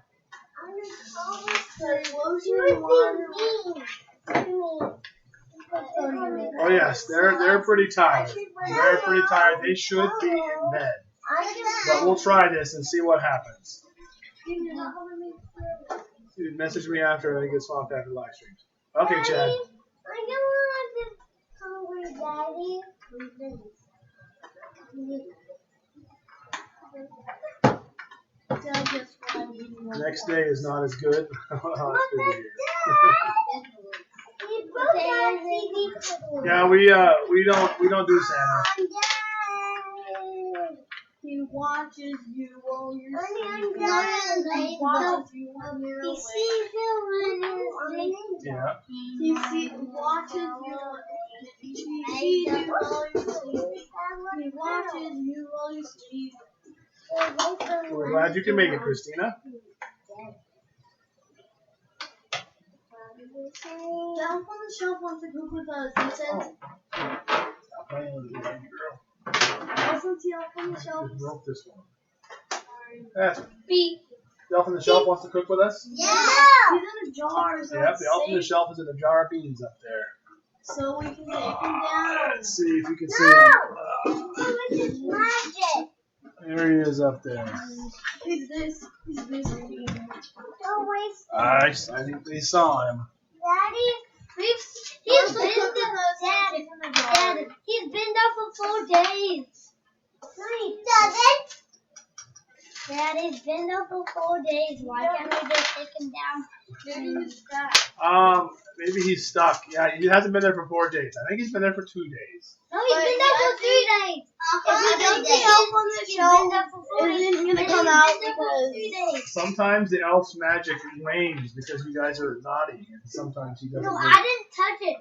Oh yes, they're pretty tired. They're pretty tired. They should be in bed. But we'll try this and see what happens. Dude, message me after I get swamped after live streams. Okay, Chad. I don't want to hungry, Daddy. Next day is not as good. I'll have to figure it. Yeah, we don't do Santa. He watches you while you're sleeping. He He watches you when you're awake. sees you when you're sleeping. Yeah. He watches you. He sees you while you're sleeping. He watches you while you sleep. We're glad you can make it, Christina. Down on the shelf wants to cook with us. He says, Stop playing with it, baby girl. also see up on the shelf. Just broke this one. That's Beep. the elf on the shelf wants to cook with us. Yeah. He's in a jar. So Yep, it's the elf on the safe. shelf is in a jar of beans up there. So we can take him down. Let's see if you can see him. This is magic. There he is up there. He's busy. I think they saw him. Daddy, he's been there. Dad, he's been there for 4 days. Dad, he's been there for 4 days. Why can't we just take him down? Maybe he's stuck. Yeah, he hasn't been there for 4 days. I think he's been there for 2 days. No, he's been there for 3 days. I think the elf on the show isn't gonna come out because Sometimes the elf's magic wanes because you guys are naughty, and sometimes he doesn't. No, I didn't touch it.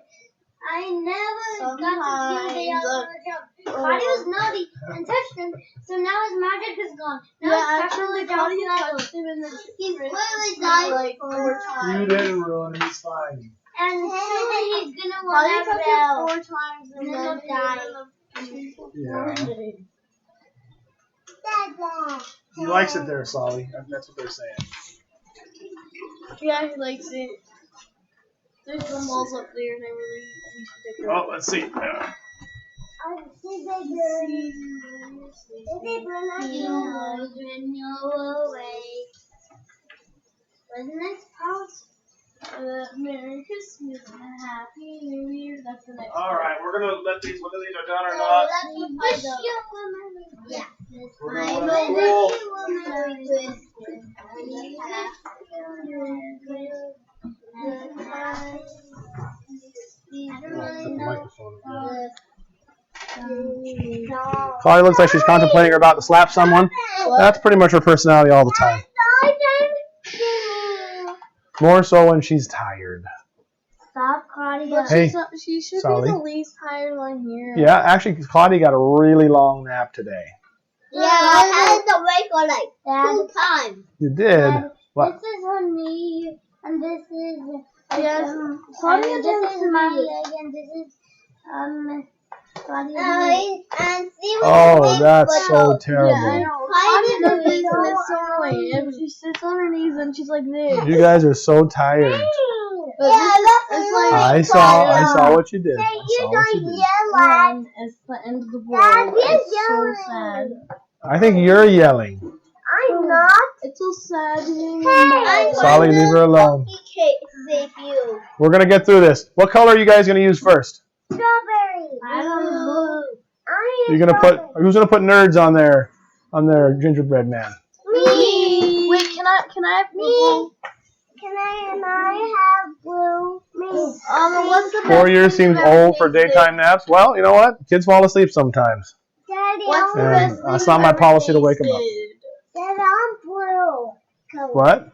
I never got to see the elf on the show. Claudia was naughty and touched him, so now his magic is gone. Now it's actually Claudia touched him and then he's clearly died like 4 times. You didn't ruin him. He's fine. and soon he's gonna Claudia want touched to him 4 times and And then then die. Yeah. He likes it there, Solly. That's what they're saying. Yeah, he likes it. There's some walls up there and I really need to decorate. Oh, let's see. Merry Christmas and a Happy New Year. That's the next All right, we're gonna let these. Whether these are done or not. Yeah. We're gonna let them roll. Claudia looks like she's contemplating or about to slap someone. That's pretty much her personality all the time. More so when she's tired. Stop, Claudia. Hey, she should Solly. be the least tired one here. Yeah, actually, Claudia got a really long nap today. Yeah, I had to wait for like 2 times. You did? What? This is her knee, and this is Yes. Claudia. This is my leg, and this is Claudia's knee. And see Oh, that's so Yeah, I terrible. know. Claudia Claudia does does this so annoying. If she sits on her knees and she's like this. You guys are so tired. But it's like I saw what you did. I saw what you did. and it's the end of the world. It's so sad. I think you're yelling. I'm not. It's so sad. Solly, leave her alone. Save you. We're gonna get through this. What color are you guys gonna use first? Strawberry. I don't know. You're gonna put. Who's gonna put nerds on their gingerbread man? Me. Wait, can I have blue? Can I have blue? Me. What's the 4 years seems old for daytime naps. Well, you know what? Kids fall asleep sometimes. Daddy, What's the And best thing that's not you've my ever policy to wake 'em up. tasted? Daddy, I'm blue. What?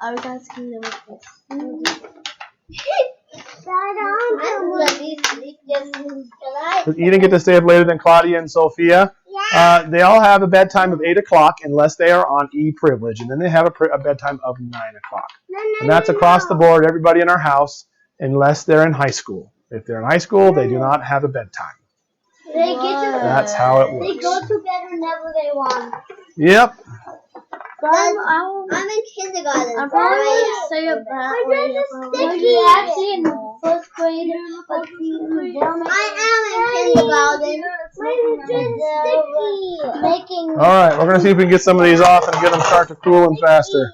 I was asking them what You didn't get to stay up later than Claudia and Sophia. They all have a bedtime of 8 o'clock unless they are on E-privilege, and then they have a bedtime of 9 o'clock. And that's across the board, everybody in our house, unless they're in high school. If they're in high school, they do not have a bedtime. They get to That's how it They go works. to bed whenever they want. Yep. I'm in kindergarten. I'm probably gonna stay up that way. Sticky actually in first grade, but I am in kindergarten. making. All right, we're going to see if we can get some of these off and get them start to cooling faster.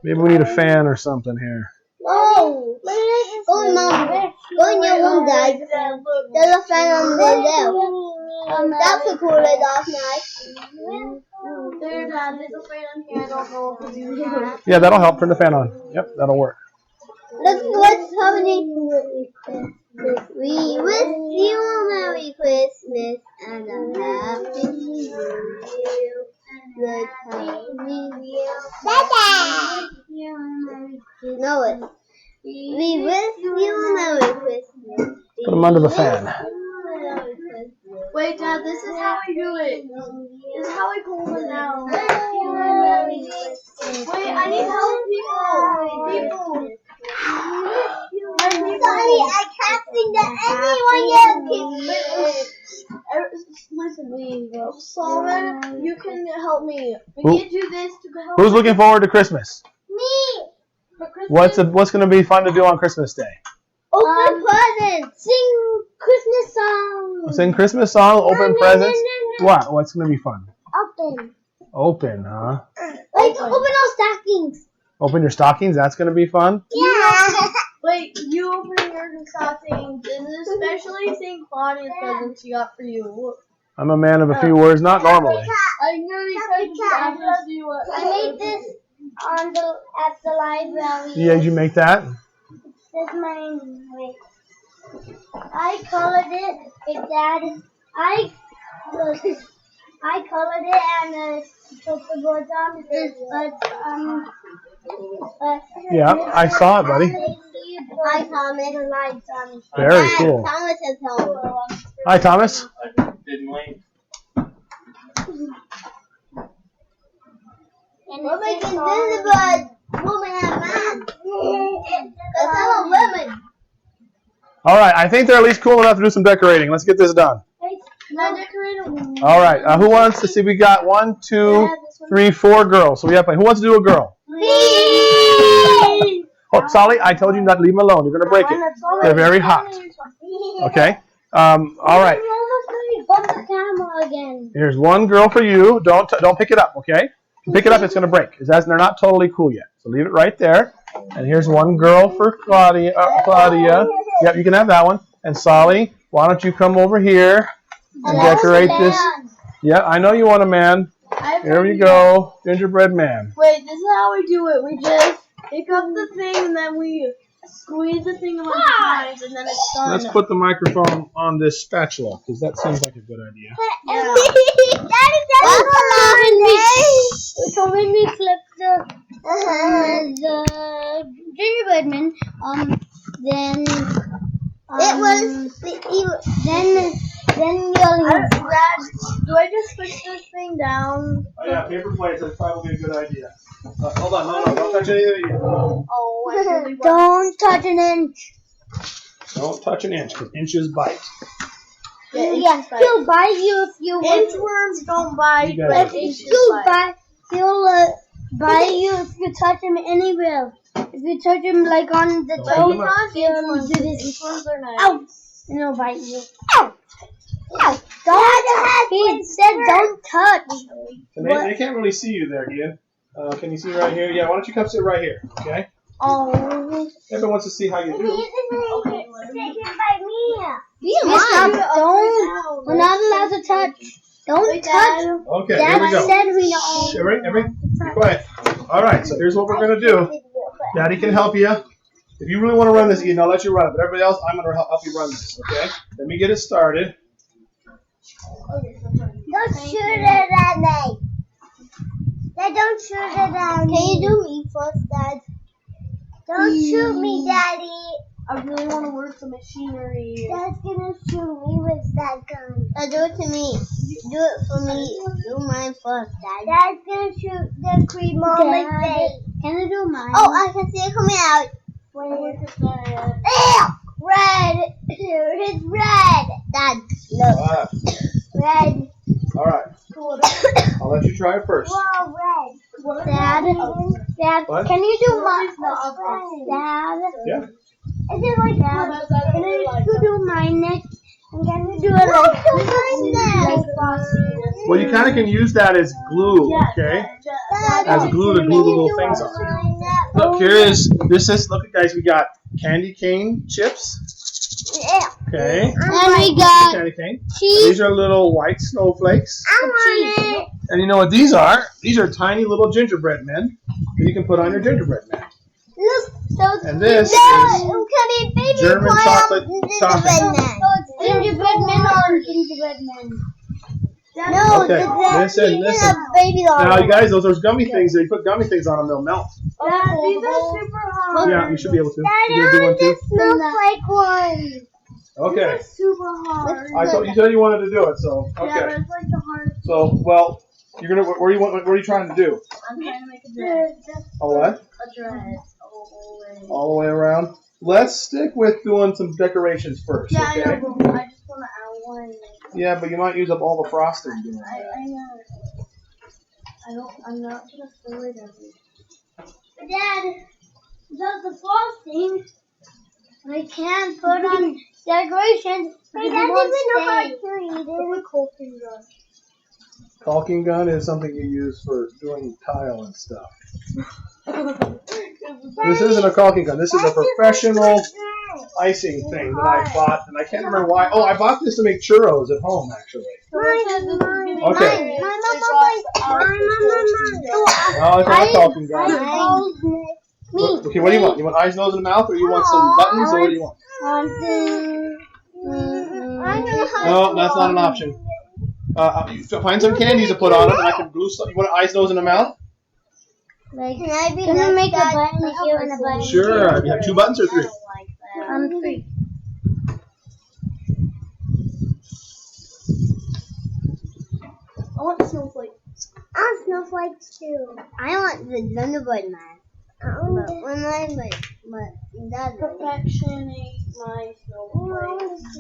Maybe we need a fan or something here. Oh, Mom. Go in your room, Dad. There's a fan on there. That's a cool it off nice. There, Dad, there's a fan in here. I don't know if it's Yeah, that'll help. Turn the fan on. Yep, that'll work. Look what's happening. We wish you a Merry Christmas and a Happy New Year. Good Happy Dada! No, it's. We wish you a Merry Christmas. Put them under the fan. Wait, Dad, this is how we do it. This is how we call it now. Wait, I need help, people. Sorry, I can't think that anyone else can. Listen, Solomon, you can help me. We Who- can't do this to help. Who's looking forward to Christmas? Me! for Christmas. What's going to be fun to do on Christmas Day? Open presents! Sing Christmas songs! Sing Christmas song, open presents. What? What's going to be fun? Open. Open, huh? Like, open all stockings. Open your stockings. That's gonna be fun. Yeah. Wait, you open your stockings, and especially St. Claudia present she got for you. I'm a man of a few words, not normally. I know because you asked us to see what. I made this at the library. Yeah, did you make that? This is mine. Wait. I colored it. It's Dad. I colored it and put the words on. But Yeah, I saw it, buddy. Hi, Thomas. The lights on. Very cool. Thomas is home. Hi, Thomas. Didn't wait. And we're making Gingerbread woman and man. Because I'm a woman. All right, I think they're at least cool enough to do some decorating. Let's get this done. Can I decorate a room? All right, who wants to see? We got 1, 2, 3, 4 girls. So we have. Who wants to do a girl? Oh, Solly, I told you not to leave them alone. You're gonna break it. They're very hot. Okay. All right. Put the camera again. Here's one girl for you. Don't pick it up. Okay. If you pick it up, it's gonna break. They're not totally cool yet. So leave it right there. And here's one girl for Claudia. Claudia. Yep, you can have that one. And Solly, why don't you come over here and decorate this? Yeah, I know you want a man. Here we go, gingerbread man. Wait, this is how we do it. We just pick up the thing and then we squeeze the thing a bunch of times and then it's done. Let's put the microphone on this spatula because that seems like a good idea. So when we flip the gingerbread man, then it was then you'll Dad, do I just push this thing down? Oh yeah, paper plates. That's probably a good idea. Hold on, no, don't touch anything yet. Oh, I really don't touch an inch. Don't touch an inch because inches bite. Yes, he'll bite you if you Inchworms don't bite, You but got it. inches he'll bite. bite you if you touch him anywhere. If you touch him like on the Don't pick him toe, up. he'll do this. Inchworms are nice. Ow! And he'll bite you. Ow! Ow! Don't. He said don't touch. And they can't really see you there, Ian. Can you see right here? Yeah, why don't you come sit right here, okay? Oh. Everyone wants to see how you do. Okay. Don't. We're not allowed to touch. Don't touch. Okay, here we Dad go. said we don't. Shh, everybody, be quiet. All right, so here's what we're going to do. Daddy can help you. If you really want to run this, Ian, I'll let you run it. But everybody else, I'm going to help you run this, okay? Let me get it started. Don't shoot it at me. Dad, don't shoot it at me. Can you do me first, Dad? Don't shoot me, Daddy. I really want to work the machinery. Dad's gonna shoot me with that gun. Do it to me. Do it for me. Do mine first, Dad. Dad's gonna shoot the cream on my face. Can I do mine? Oh, I can see it coming out. Ew! Red! It's red! Dad, look. Red. All right. I'll let you try it first. Whoa, red. Dad, What? can you do mine? Dad? Yeah. Is it like that? Can you do mine next? And can you do it like Well, you kind of can use that as glue, okay? As glue to glue the little things on. Look, look guys, we got candy cane chips. Okay. And we got Candy cane. cheese. These are little white snowflakes. I want it. And you know what these are? These are tiny little gingerbread men that you can put on your gingerbread man. Look, so And this is German chocolate topping. So it's gingerbread men or gingerbread men? No, Okay, listen. baby Now, you guys, those are gummy things. They put gummy things on them, they'll melt. These are super hard. Yeah, you should be able to. Daddy, You gonna do one too? snowflake one. Okay. Super hard. You said you wanted to do it, so Yeah, okay. that's like the hardest. So, well, you're gonna. What are you trying to do? I'm trying to make a dress. A what? A dress. Oh, All the way around. Let's stick with doing some decorations first. yeah, Okay. I know, but I just want to outline. Yeah, but you might use up all the frosting doing I that. know. I'm not gonna throw it everywhere. Dad, does the frosting? I can't put on decorations. Hey, Dad, did we know how to eat it? With cold finger. Caulking gun is something you use for doing tile and stuff. This isn't a caulking gun. This is a professional icing thing that I bought, and I can't remember why. Oh, I bought this to make churros at home, actually. Okay. Oh, it's not a caulking gun. Okay, what do you want? You want eyes, nose, and mouth, or you want some buttons, or what do you want? No, that's not an option. You find some candies to put on them, and I can glue some. You want eyes, nose, and a mouth? Like, can I be gonna make a button here and a button? Sure. You have 2 buttons or 3? 3. I want snowflakes. I want snowflakes too. I want the Gingerbread man. But when I like, but that Perfectionate my snowflakes.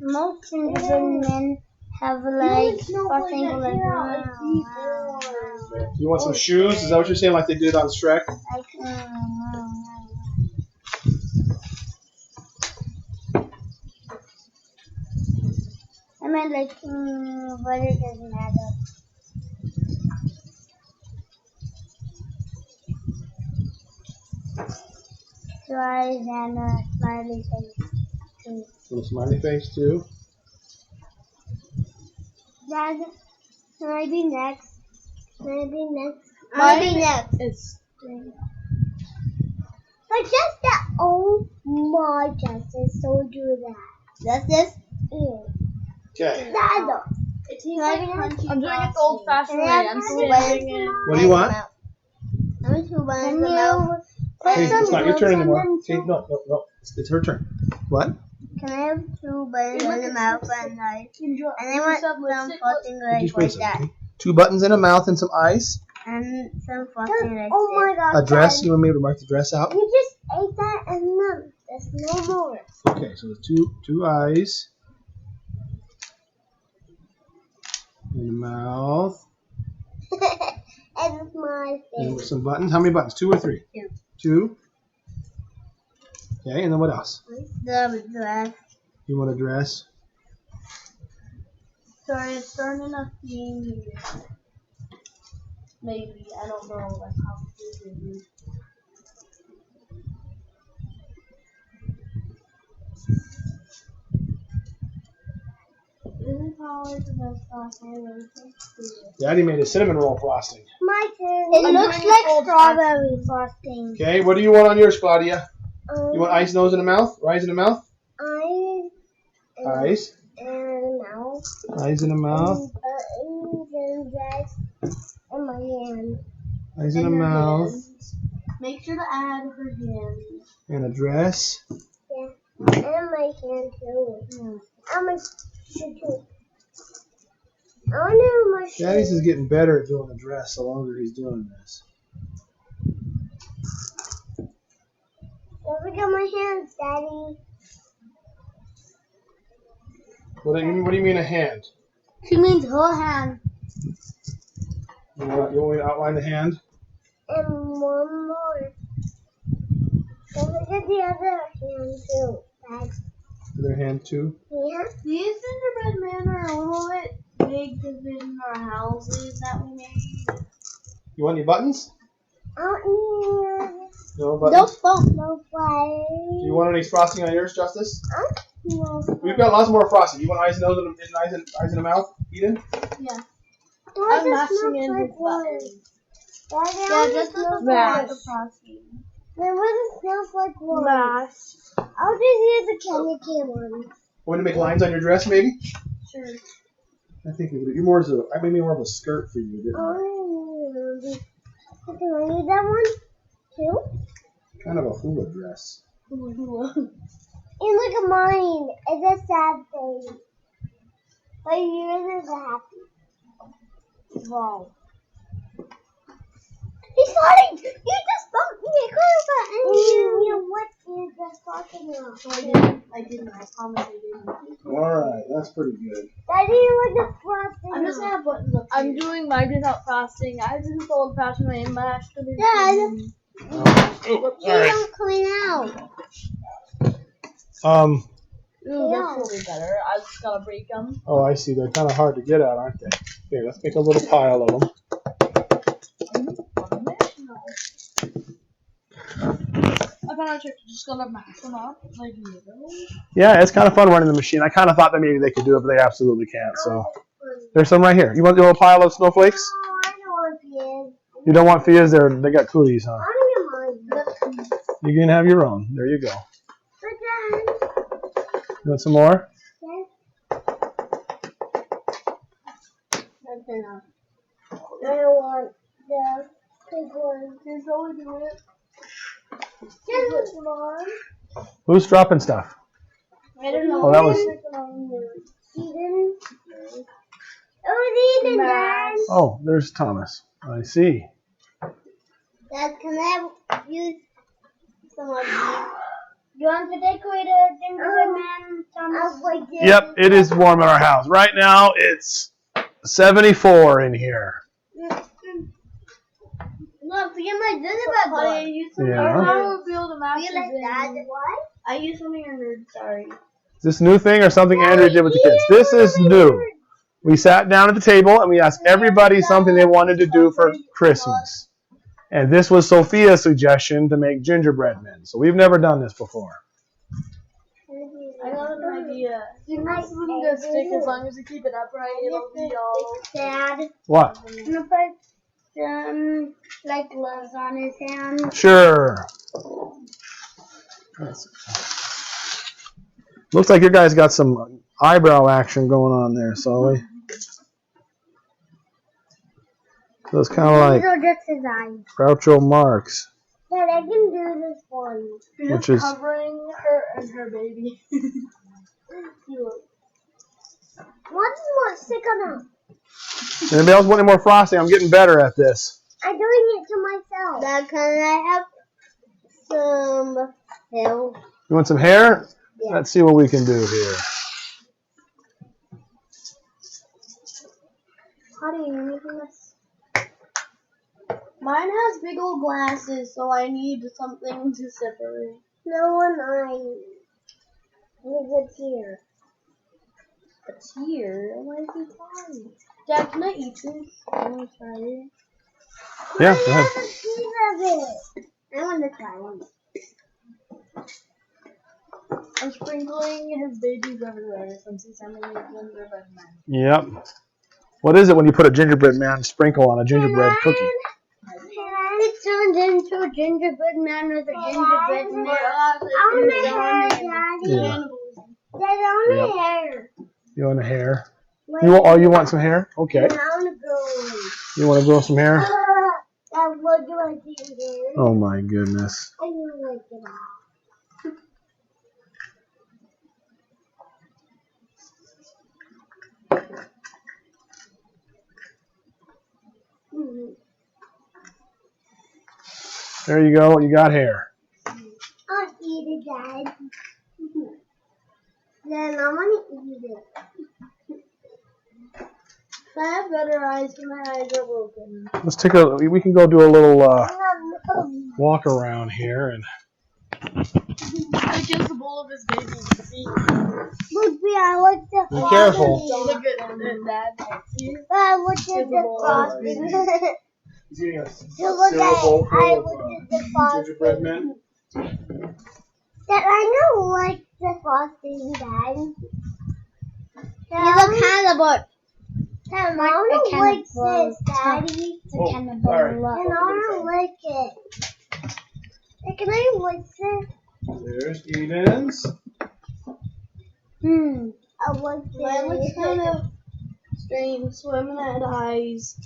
most Gingerbread men have like something like You want some shoes? Is that what you're saying, like they did on Shrek? I mean like, but it doesn't matter. So I and a smiley face too. Little smiley face too. Dad, can I be next? Can I be next? I'll be next. It's But just that, oh my Justus, don't do that. Justice? Ew. Okay. Dad. It tastes Can I like be crunchy next? I'm doing it the old-fashioned way. Can I I'm have still two putting in. What do you want? I want 2 buttons Can in the mouth. Hey, it's not your turn anymore. Can Hey, no. It's her turn. What? I have 2 buttons in the mouth and I want some frosting like that. Okay. 2 buttons and a mouth and some ice. And some frosting like Oh my God. A dress. Dad. You want me to mark the dress out? You just ate that and none. There's no more. Okay, so there's two eyes. In the mouth. And my And face. some buttons. How many buttons? 2 or 3? 2. 2. Okay, and then what else? The dress. You want a dress? Sorry, it's starting a theme here. Maybe. I don't know. That's how it is. This is probably the best frosting I've ever tasted. Daddy made a cinnamon roll frosting. My turn. It I'm looks doing like old strawberry frosting. Okay, what do you want on yours, Claudia? You want eyes, nose, and a mouth? Or eyes in a mouth? Eyes. Eyes. And mouth. Eyes in a mouth. And dress. And my hand. Eyes in a And her mouth. hands. Make sure to add her hands. And a dress. Yeah. And my hand too. And my shoe too. I wonder my shoe. Daddy's is getting better at doing a dress the longer he's doing this. Don't forget my hands, Daddy. What do you mean a hand? She means her hand. You want me to outline the hand? And one more. Don't forget the other hand too, Dad. Other hand too? Yeah. These gingerbread men are a little bit big to fit in our houses that we made. You want any buttons? Out No buttons. No fire. Do you want any frosting on yours, Justus? No. We've got lots more frosting. You want eyes, nose, and eyes in a mouth? Eden? Yeah. Why I'm does it mashing smell in like his one? buttons. Daddy, Yeah, I just smells the like frosting. Then what it smells like one? Mash. I'll just use the candy cane one. Want to make lines on your dress, maybe? Sure. I think you're more of a. I made more of a skirt for you, didn't I? Oh, can I use that one too? Kind of a hula dress. And look at mine. It's a sad thing. But yours is a happy. Wow. He's farting! You just bumped me across the what is that talking about? I didn't. I promise I didn't. Alright, that's pretty good. Daddy, look at frosting. I'm just gonna have buttons up. I'm doing mine without frosting. I did this old fashioned way and mashed them in. Dad. Oh, You're not coming out. Ooh, that's totally better. I just gotta break them. Oh, I see. They're kind of hard to get at, aren't they? Here, let's make a little pile of them. I found out you're just gonna mash them up like Meadow. Yeah, it's kind of fun running the machine. I kind of thought that maybe they could do it, but they absolutely can't. So there's some right here. You want the little pile of snowflakes? Oh, I don't want Fias. You don't want Fias? They got cooties, huh? I don't want mine. You can have your own. There you go. But then, You want some more? that's enough. I don't want the big one. Can you do it? Just one. Who's dropping stuff? I don't know. Oh, that was. Eden. Oh, Eden, Dad. Oh, there's Thomas. I see. Dad, can I use some of these? You want to decorate a gingerbread man, Thomas? Yep, it is warm in our house. Right now, it's 74 in here. Look, you might do the I use some Yeah. I don't feel the matches You like that? in. What? I use some of your nerds, sorry. Is this new thing or something Andrea did with the kids? This is new. We sat down at the table and we asked everybody something they wanted to do for Christmas. And this was Sophia's suggestion to make gingerbread men. So we've never done this before. I got an idea. Most of them gonna stick as long as you keep it upright. It'll be all. Dad, What? I'm gonna put like gloves on his hands. Sure. Looks like your guys got some eyebrow action going on there, Sully. So it's kind of These like are just his eyes. Groucho Marx. Dad, I can do this for you. You're Which just is- covering her and her baby. One more, stick on them. Anybody else want any more frosting? I'm getting better at this. I'm doing it to myself. Dad, can I have some help? You want some hair? Yeah. Let's see what we can do here. How do you make this? Mine has big old glasses, so I need something to separate. No one I need a tear. A tear? Why is it fine? Dad, can I eat this? I want to try it. Yeah, I go ahead. have a piece of it. I want to try one. I'm sprinkling his babies everywhere since he's having a gingerbread man. Yep. What is it when you put a gingerbread man sprinkle on a gingerbread cookie? It turned into a gingerbread man with a gingerbread man. I want my hair, Daddy. Yeah. Dad, I want Yep. my hair. You want a hair? Wait, You want some hair? Okay. I want to go. You want to grow some hair? Dad, what do I do here? Oh my goodness. I don't like it all. There you go. You got hair. I'll eat it, Dad. Then I want to eat it. I have better eyes because my eyes are broken. Let's take a. We can go do a little walk around here and. I just the bowl of his baby's feet. Look, I like the Be careful. Look at that. See? I looked at the frosting. He's eating a Look at I looked at the frosting. gingerbread man. Dad, I don't like the frosting, Dad. You look cannibal. Dad, I don't like this, Daddy. Oh, sorry. And I don't like it. Can I like this? There's Eden's. I like this. Mine looks kind of strange. Swimming at eyes.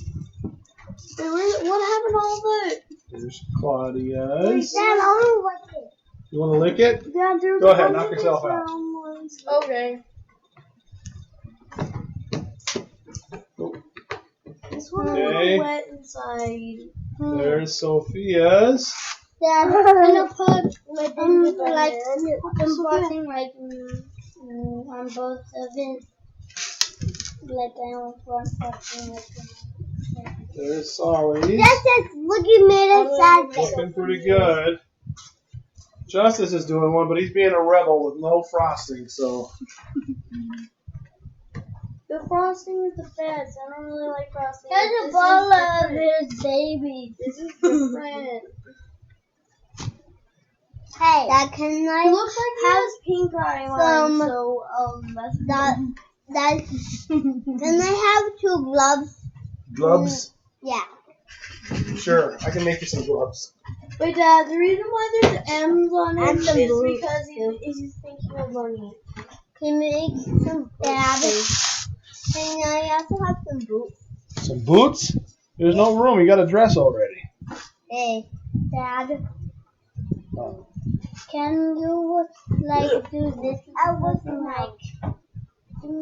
Wait, what happened to all the... There's Claudia's. Dad, I don't like it. You want to lick it? Dad, there's Go a ahead, bunch knock of yourself these out. round ones. Okay. This one is a Okay. little wet inside. There's Sophia's. Dad, I'm gonna put like some frosting like on both of it. Like I don't want frosting like There's Solly's. Justus, look, you made a sad face. Looking pretty good. Justus is doing one, but he's being a rebel with no frosting, so. The frosting is the best. I don't really like frosting. Here's a This ball is of different. his baby. This is different. Hey, Dad, can I It looks like he has pink eye some- lines, so that's Dad, can I have 2 gloves? Gloves? Yeah. Sure, I can make you some gloves. Wait, Dad, the reason why there's M's on it And is some boots, because too. he's thinking of money. Can you make some boots? Can I also have some boots? Some boots? There's no room. You got a dress already. Hey, Dad, Oh. can you like do this? I wasn't like do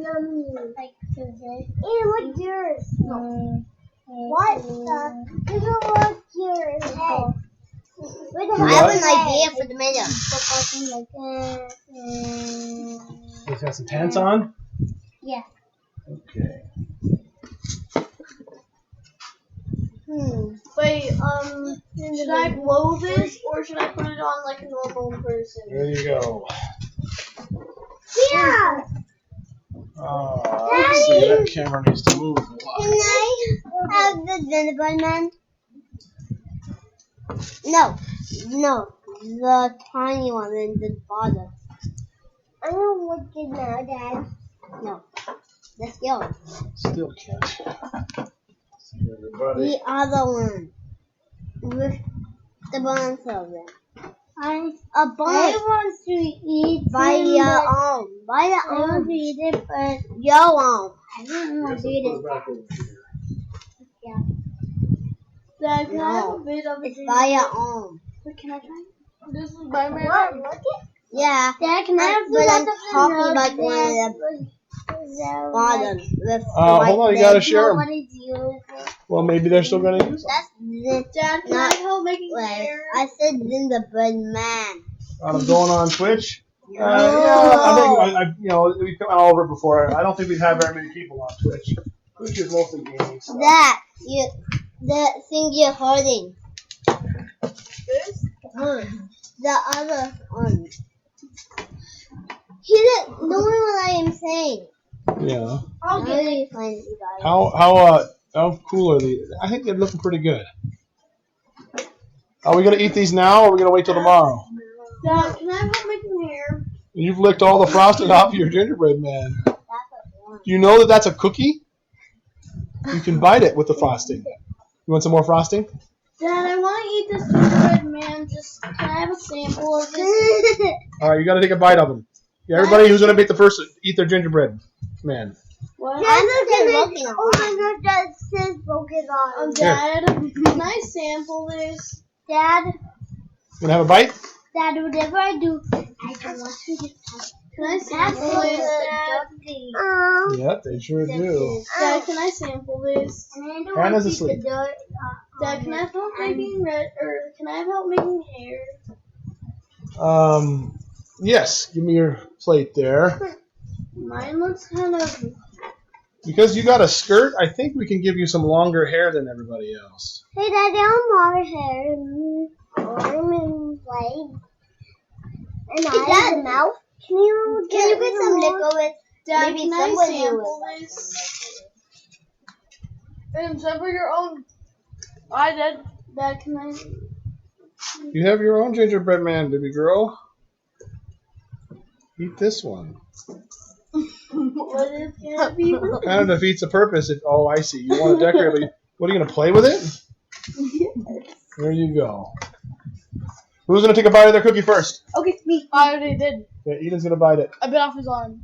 this. Hey, what's yours? No. What? This is what's yours. Hey. Wait, I have an idea for the menu. He's got some pants on? Yeah. Okay. Wait, should I blow this or should I put it on like a normal person? There you go. Yeah. Let's see, that camera needs to move a lot. Can I have the gingerbread man? No, the tiny one in the bottom. I don't want it now, Dad. No, the skill. Still can't. See everybody. The other one with the buns of it. A bun. I want to eat by your own. By your own. I want to eat it, but your own. I don't want to eat it. Back over here. Yeah. Dad, can I have a No, bit of it's it? by your own. Wait, can I try? This is by my What? own. Yeah. Dad, can I have But I'm some talking about one of the bottom. With Hold on, you gotta share them. Nobody's using. Well, maybe they're still gonna use them. That's the. Dad, can I help making hair? I said gingerbread man. I'm going on Twitch. No. I think we've come all over it before. I don't think we've had very many people on Twitch. Twitch is mostly gaming stuff. The thing you're holding. This? The other one. He didn't know what I am saying. Yeah. I'll get it. Find you guys. How cool are these? I think they're looking pretty good. Are we gonna eat these now, or are we gonna wait till tomorrow? Dad, can I help making hair? You've licked all the frosting off your gingerbread man. Do you know that that's a cookie? You can bite it with the frosting. You want some more frosting? Dad, I want to eat this gingerbread man. Just can I have a sample of this? All right, you gotta take a bite of them. Yeah, everybody who's gonna be the first to eat their gingerbread man. What? Oh my god, that says focus on. Dad, can I sample this? Dad, You gonna have a bite? Dad, whatever I do, I don't want to get Can I sample this, Dad? Yep, they sure do. Dad, can I sample this? Hannah's asleep. Dad, can I have help making can I have help making hair? Yes. Give me your plate there. Mine looks kind of. Because you got a skirt, I think we can give you some longer hair than everybody else. Hey, Dad, I want more hair. Arm and leg. And eyes. Mouth. Can you get some liquid? Dad, Maybe can I somebody sample will. this? And sample your own. Dad, can I? You have your own gingerbread man, baby girl. Eat this one. What is gonna be? Kind of defeats the purpose. Oh, I see. You want to decorate, but what are you going to play with it? There you go. Who's going to take a bite of their cookie first? Okay, me. I already did. Okay, Eden's going to bite it. I bit off his arm.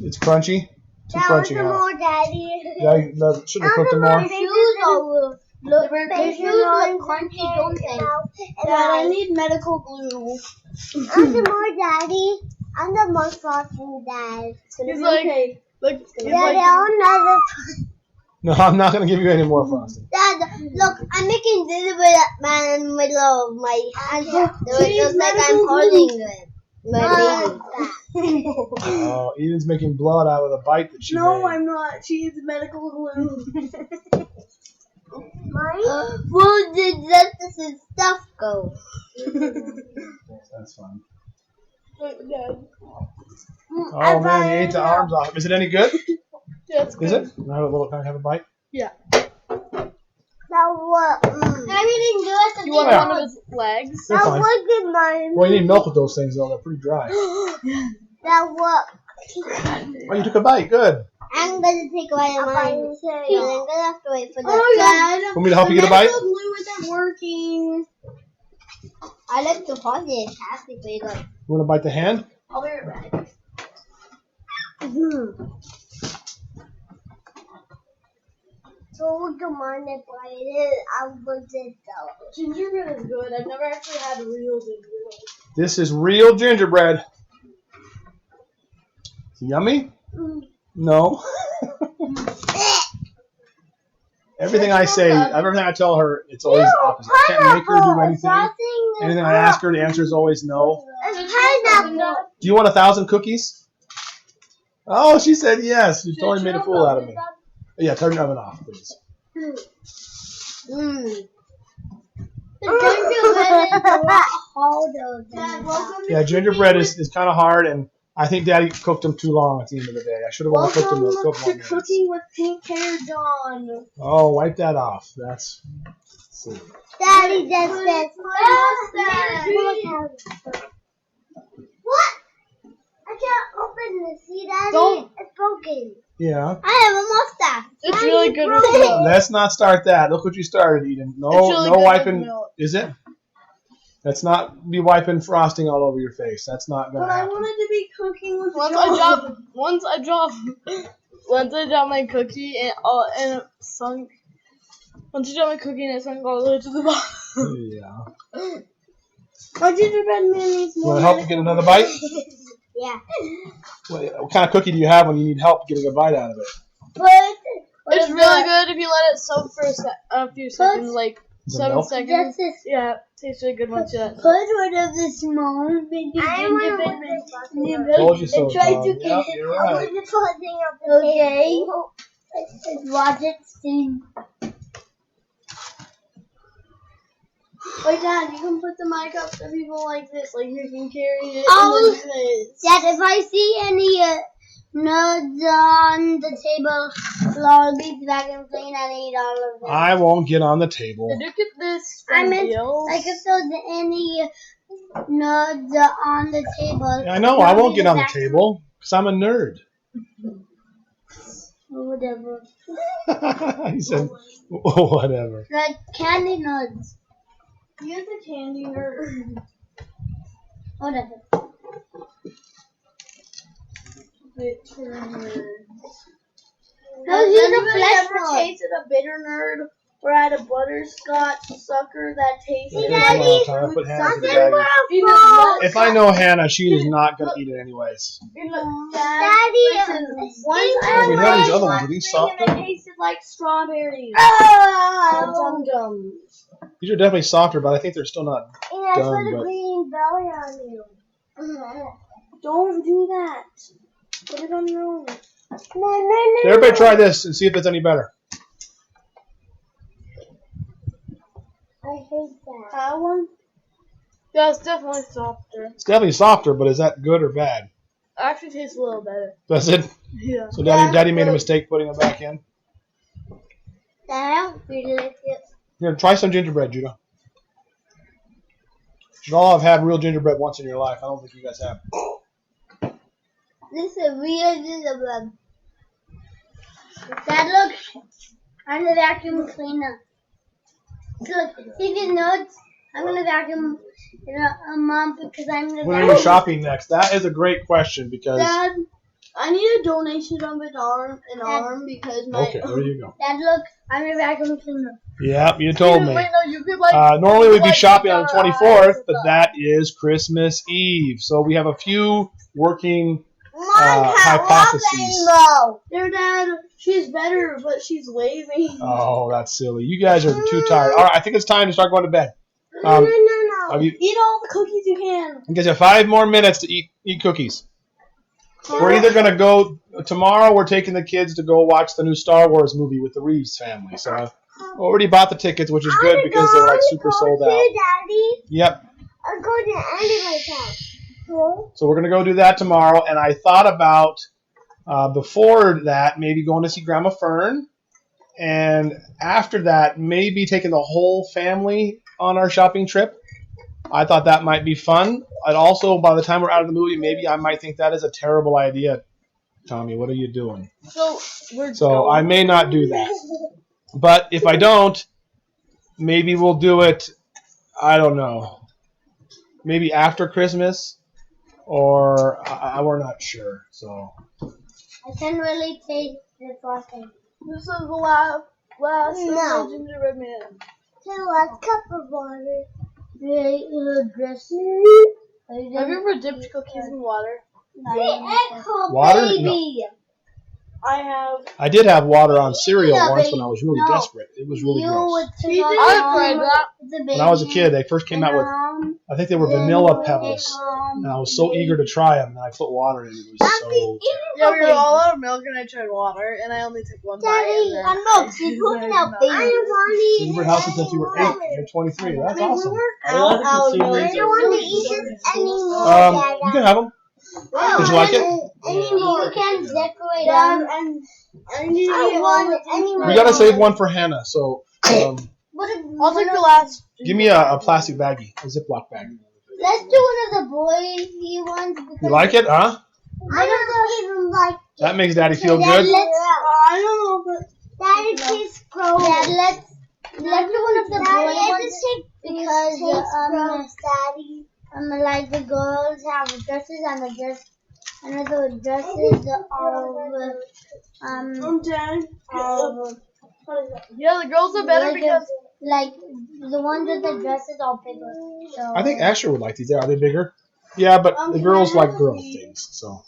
It's crunchy. Too crunchy, huh? more, Daddy. Yeah, no, shouldn't have cooked it more. Their shoes look crunchy, don't they? Dad, I need medical glue. I'm the more, Daddy. I'm the more frosting, Dad. He's like, look, Daddy, another. No, I'm not going to give you any more frosting. Dad, look, I'm making gingerbread man in the middle of my hand. It looks like I'm holding it. My baby. Oh, Eden's making blood out of the bite that she made. No, I'm not. She needs medical glue. Where did Justus's stuff go? That's fine. Dad. Oh man, you ate the arms off. Is it any good? Yeah, it's good. Is it? Can I have a bite? Yeah. That was. Everything good. You want Yeah. one of his legs? They're That fine. wasn't mine. Well, you need milk with those things though. They're pretty dry. That was. Oh, you took a bite. Good. I'm gonna take away mine. I'm gonna have to wait for that. Oh my Want me to help you get a bite? medical glue isn't working. I like to pause it. Fantastically good. You want to bite the hand? I'll be right back. So good morning, I was it though. Gingerbread is good. I've never actually had real gingerbread. This is real gingerbread. Yummy? No. Everything I say, everything I tell her, it's always opposite. I can't make her do anything. Anything I ask her, the answer is always no. Pineapple. Do you want 1,000 cookies? Oh, she said yes. She totally made a fool out of me. Yeah, turn your oven off, please. Yeah, gingerbread is kind of hard, and I think Daddy cooked them too long at the end of the day. I should have only cooked them a couple more minutes. Cooking with pink hair, John. Oh, wipe that off. That's silly. Daddy just said. What? I can't open this. See, Daddy? Don't. It's broken. Yeah. I have a mustache. It's really good with milk. Let's not start that. Look what you started, Eden. No, It's really no good wiping. with milk. Is it? Let's not be wiping frosting all over your face. That's not gonna But I happen. wanted to be cooking with once I dropped my cookie and it sunk. Once I dropped my cookie and it sunk all the way to the bottom. Yeah. My gingerbread man needs You more. want to help you get another bite? Yeah. What kind of cookie do you have when you need help getting a bite out of it? It's really good if you let it soak for a few seconds, like The 7 milk? seconds. Yeah, tastes really good once you let it soak. Put one of the small baby gingerbread men in Told you so, and try Tom. to Yep, get it you're over right. the pudding of the okay. Watch it sing. Like Dad, you can put the mic up so people like this, like you can carry it Oh, and then do this. Dad, if I see any nuts on the table, I'll be back and clean and eat all of them. I won't get on the table. Did you get this I from meant, Deals? like, if there's any nuts on the table. I know, I won't get on the back- table because I'm a nerd. Or whatever. He said, oh, whatever. Like candy nuts. You're the candy nerd. Whatever. Bitter nerd. No, Has you're the anybody flesh ever nerd. tasted a bitter nerd or had a butterscotch sucker that tasted Okay, like come on, Tyler, put Hannah in the Something bag. peanut butter? If I know Hannah, she is not going to eat it anyways. Daddy, Once Oh, I we had have these one other ones. Are these soft? and it tasted like strawberries. Oh! Dum-dums. These are definitely softer, but I think they're still not And I done. put a But green belly on you. Don't do that. Put it on your own. No. everybody try this and see if it's any better. I hate that. That one? Yeah, it's definitely softer. It's definitely softer, but is that good or bad? It actually tastes a little better. Does it? Yeah. So Daddy made a mistake putting it back in. I don't really like it. Here, try some gingerbread, Judah. You should all have had real gingerbread once in your life. I don't think you guys have. This is real gingerbread. Dad, look. I'm the vacuum cleaner. Look, see these notes? I'm gonna vacuum a month because I'm gonna When are you shopping next? That is a great question because. Dad, I need a donation of an arm because my. Okay, there you go. Dad, look, I'm a vacuum cleaner. Yeah, you told me. Wait, no, you could like. Normally we'd be like, shopping on put the our eyes 24th, and but stuff. that is Christmas Eve. So we have a few working Mom, hypotheses. There, Dad, she's better, but she's waving. Oh, that's silly. You guys are too tired. All right, I think it's time to start going to bed. No. Eat all the cookies you can. You guys have 5 more minutes to eat cookies. We're either going to go tomorrow. We're taking the kids to go watch the new Star Wars movie with the Reeves family. So Already bought the tickets, which is good because they're like super sold out. Daddy. Yep. I'm going to Andrea's house. So we're gonna go do that tomorrow. And I thought about before that maybe going to see Grandma Fern, and after that maybe taking the whole family on our shopping trip. I thought that might be fun. And also, by the time we're out of the movie, maybe I might think that is a terrible idea. Tommy, what are you doing? So I may not do that. But if I don't, maybe we'll do it, I don't know, maybe after Christmas, or we're not sure. So I can really taste this last thing. This is the last No. gingerbread man. The last cup of water. Dress. Have you ever dipped cookies in water? water? No. I have. I did have water on cereal once when I was really desperate. It was really gross. I tried that. When I was a kid, they first came out with, I think they were vanilla pebbles, and I was so eager to try them, and I put water in it. It was so terrible. Yeah, we were all out of milk, and I tried water, and I only took one bite. And then She's looking at baby. Gingerbread house since you were 8. You're 23. That's awesome. I don't want to eat this anymore. You can have them. Did you like it? You can decorate them. I don't want any more. We gotta save one for Hannah. So I'll take the last. give me a plastic baggie, a Ziploc bag. Let's do one of the boy ones. You like it, huh? I don't even like it. That makes Daddy feel Dad, good. I don't know, but Daddy, please grow. Dad, let's do one of the boy ones because Daddy. Like the girls have dresses and the dresses Yeah, the girls are better because like the ones with the dresses are bigger. So I think Asher would like these. Are they bigger? Yeah, but the girls like girl things. So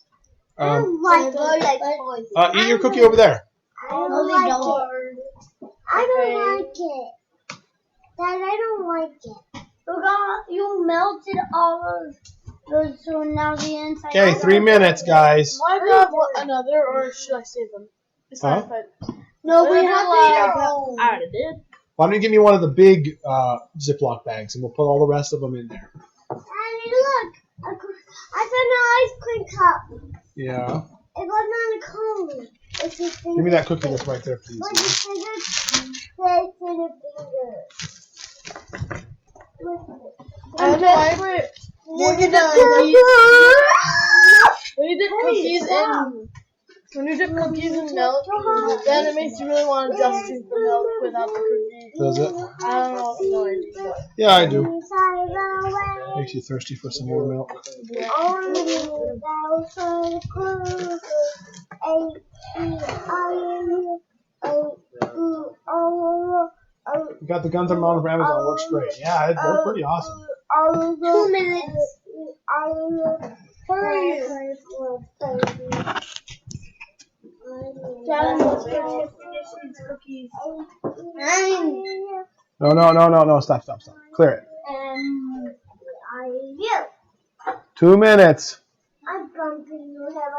eat your cookie over there. I don't like it. Dad, I don't like it. You melted all of those, so now the inside. Okay, 3 minutes, guys. I grab another, or should I save them? It's fine. No, we Whatever have to I eat our own. already did. Why don't you give me one of the big Ziploc bags, and we'll put all the rest of them in there. Daddy, look! I found an ice cream cup. Yeah. It was not a cone. It's a finger. Give me that cookie that's right there, please. Like a finger straight to the finger. I'm favorite. When you dip cookies in milk, then it makes you really want to just drink the milk without the cookies. Does it? I don't know if you know anything. Yeah, I do. Makes you thirsty for some more milk. You got the gun thermometer from Amazon. Works great. Yeah, it worked pretty awesome. 2 minutes. Hurry. No. Stop. Clear it. 2 minutes. I'm going to have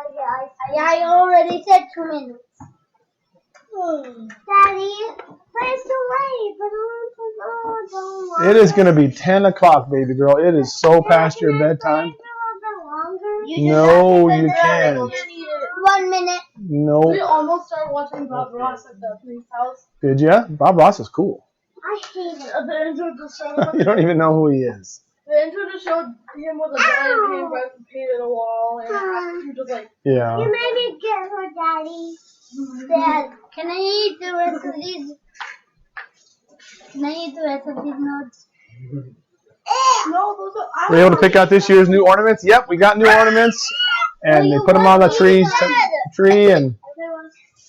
I already said 2 minutes. Daddy, but it's so late. But It is going to be 10 o'clock, baby girl. It is so past your bedtime. No, you can't. 1 minute. No. We almost started watching Bob Ross at the police house. Did ya? Bob Ross is cool. I hate it. The intro just showed You don't even know who he is. The intro just showed him with a giant paintbrush and painted a wall, and he was just like, Yeah. You made me get her, Daddy. Dad, can I eat the rest of these? Can I eat the rest of these nuts? no, those are. Were you able to pick out this year's new ornaments? Yep, we got new ornaments. And they put them on the tree and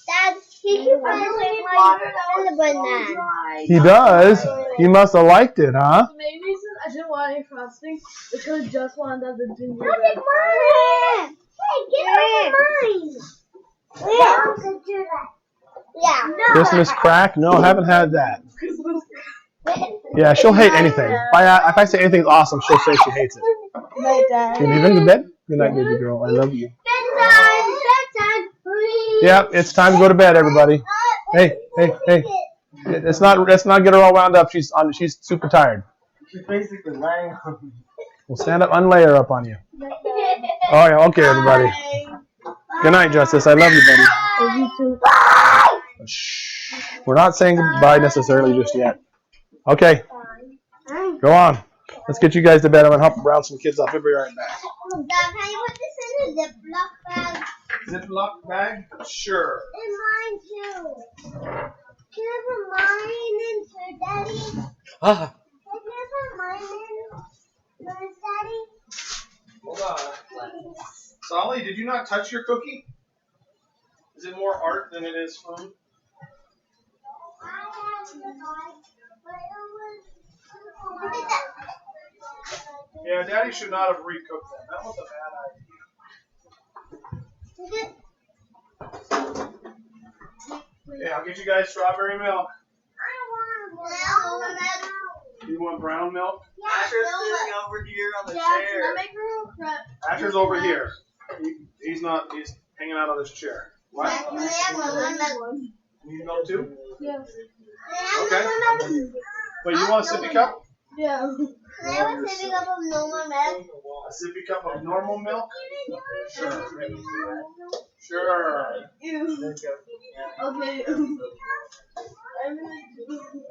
Dad, he keeps putting water on the banana. he does. He must have liked it, huh? The main reason I didn't want any frosting is because I just wanted the gingerbread. Look at mine! Hey, get rid of mine! Yeah, I'm gonna do that. Yeah. No. Christmas crack? No, haven't had that. Yeah, she'll hate anything. If I say anything's awesome, she'll say she hates it. Night, Dad. You leaving to bed? Good night, baby girl. I love you. Bedtime, please. Yep, it's time to go to bed, everybody. Hey. Let's not get her all wound up. She's super tired. She's basically laying on me. We'll stand up, unlay her up on you. Oh yeah, okay, everybody. Good night, Justus. I love you, buddy. Love you too. Shh. We're not saying goodbye necessarily just yet. Okay. Go on. Let's get you guys to bed. I'm gonna help round some kids off. We'll be right back. Dad, can you put this in a Ziploc bag? Ziploc bag? Sure. And mine too. Can I put mine in too, Daddy? Ah. Can I put mine in, Daddy? Hold on. Solly, did you not touch your cookie? Is it more art than it is food? I have the knife, but it was. Yeah, Daddy should not have recooked that. That was a bad idea. Yeah, I'll get you guys strawberry milk. I want milk. You want brown milk? Asher's sitting over here on the Dad, can I chair. make her crap? Asher's over here. He's hanging out on this chair. What? Can I have milk? You need milk too? Yes. Okay. Wait, you want a sippy cup? Yeah. Can I have a sippy cup of normal milk? A sippy cup of normal milk? Sure. Sure. Ew. Okay. You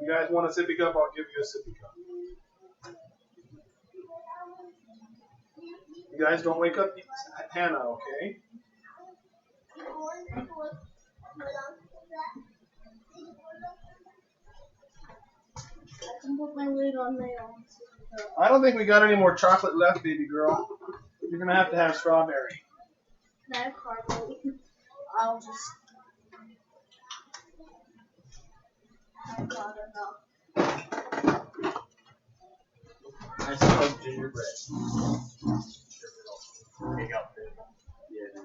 guys want a sippy cup? I'll give you a sippy cup. You guys don't wake up Hannah, okay? I can put my lid on my own. I don't think we got any more chocolate left, baby girl. You're gonna have to have strawberry. Can I have cardboard? I'll just. I've got enough. I smoked gingerbread. Big outfit. Yeah.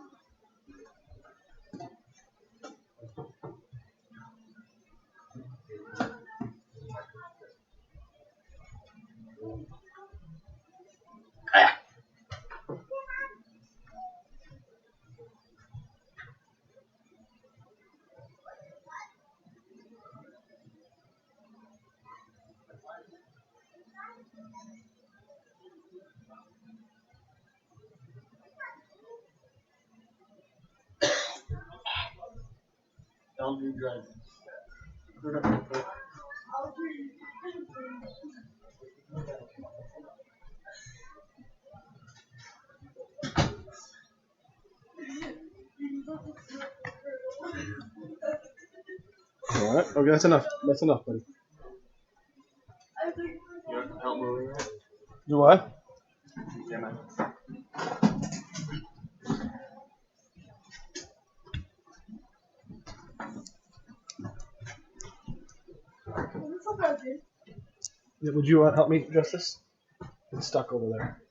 Don't do drugs. All right. Okay, that's enough. That's enough, buddy. You want to help moving it? Do what? Yeah, man. Yeah, would you help me, Justus? It's stuck over there.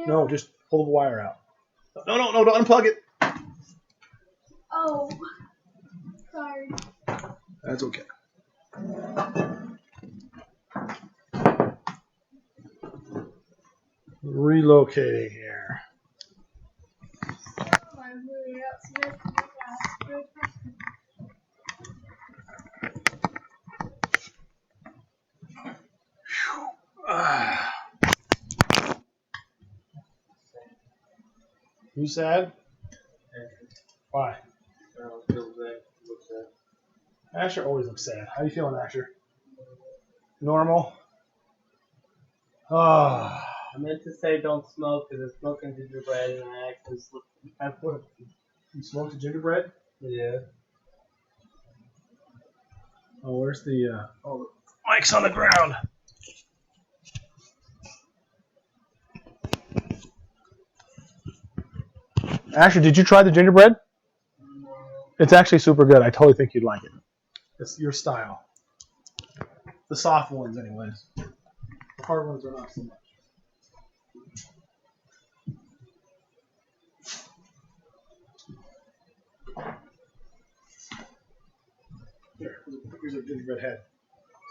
No, just pull the wire out. No, don't unplug it. Oh. Sorry. That's okay. Relocating here. You sad? Why? Asher always looks sad. How you feeling, Asher? Normal? Ah. I meant to say don't smoke because it's smoking gingerbread and I actually slipped. You smoked a gingerbread? Yeah. Oh, where's the mic's on the ground. Asher, did you try the gingerbread? It's actually super good. I totally think you'd like it. It's your style. The soft ones, anyways. The hard ones are not so much. Here's a gingerbread head.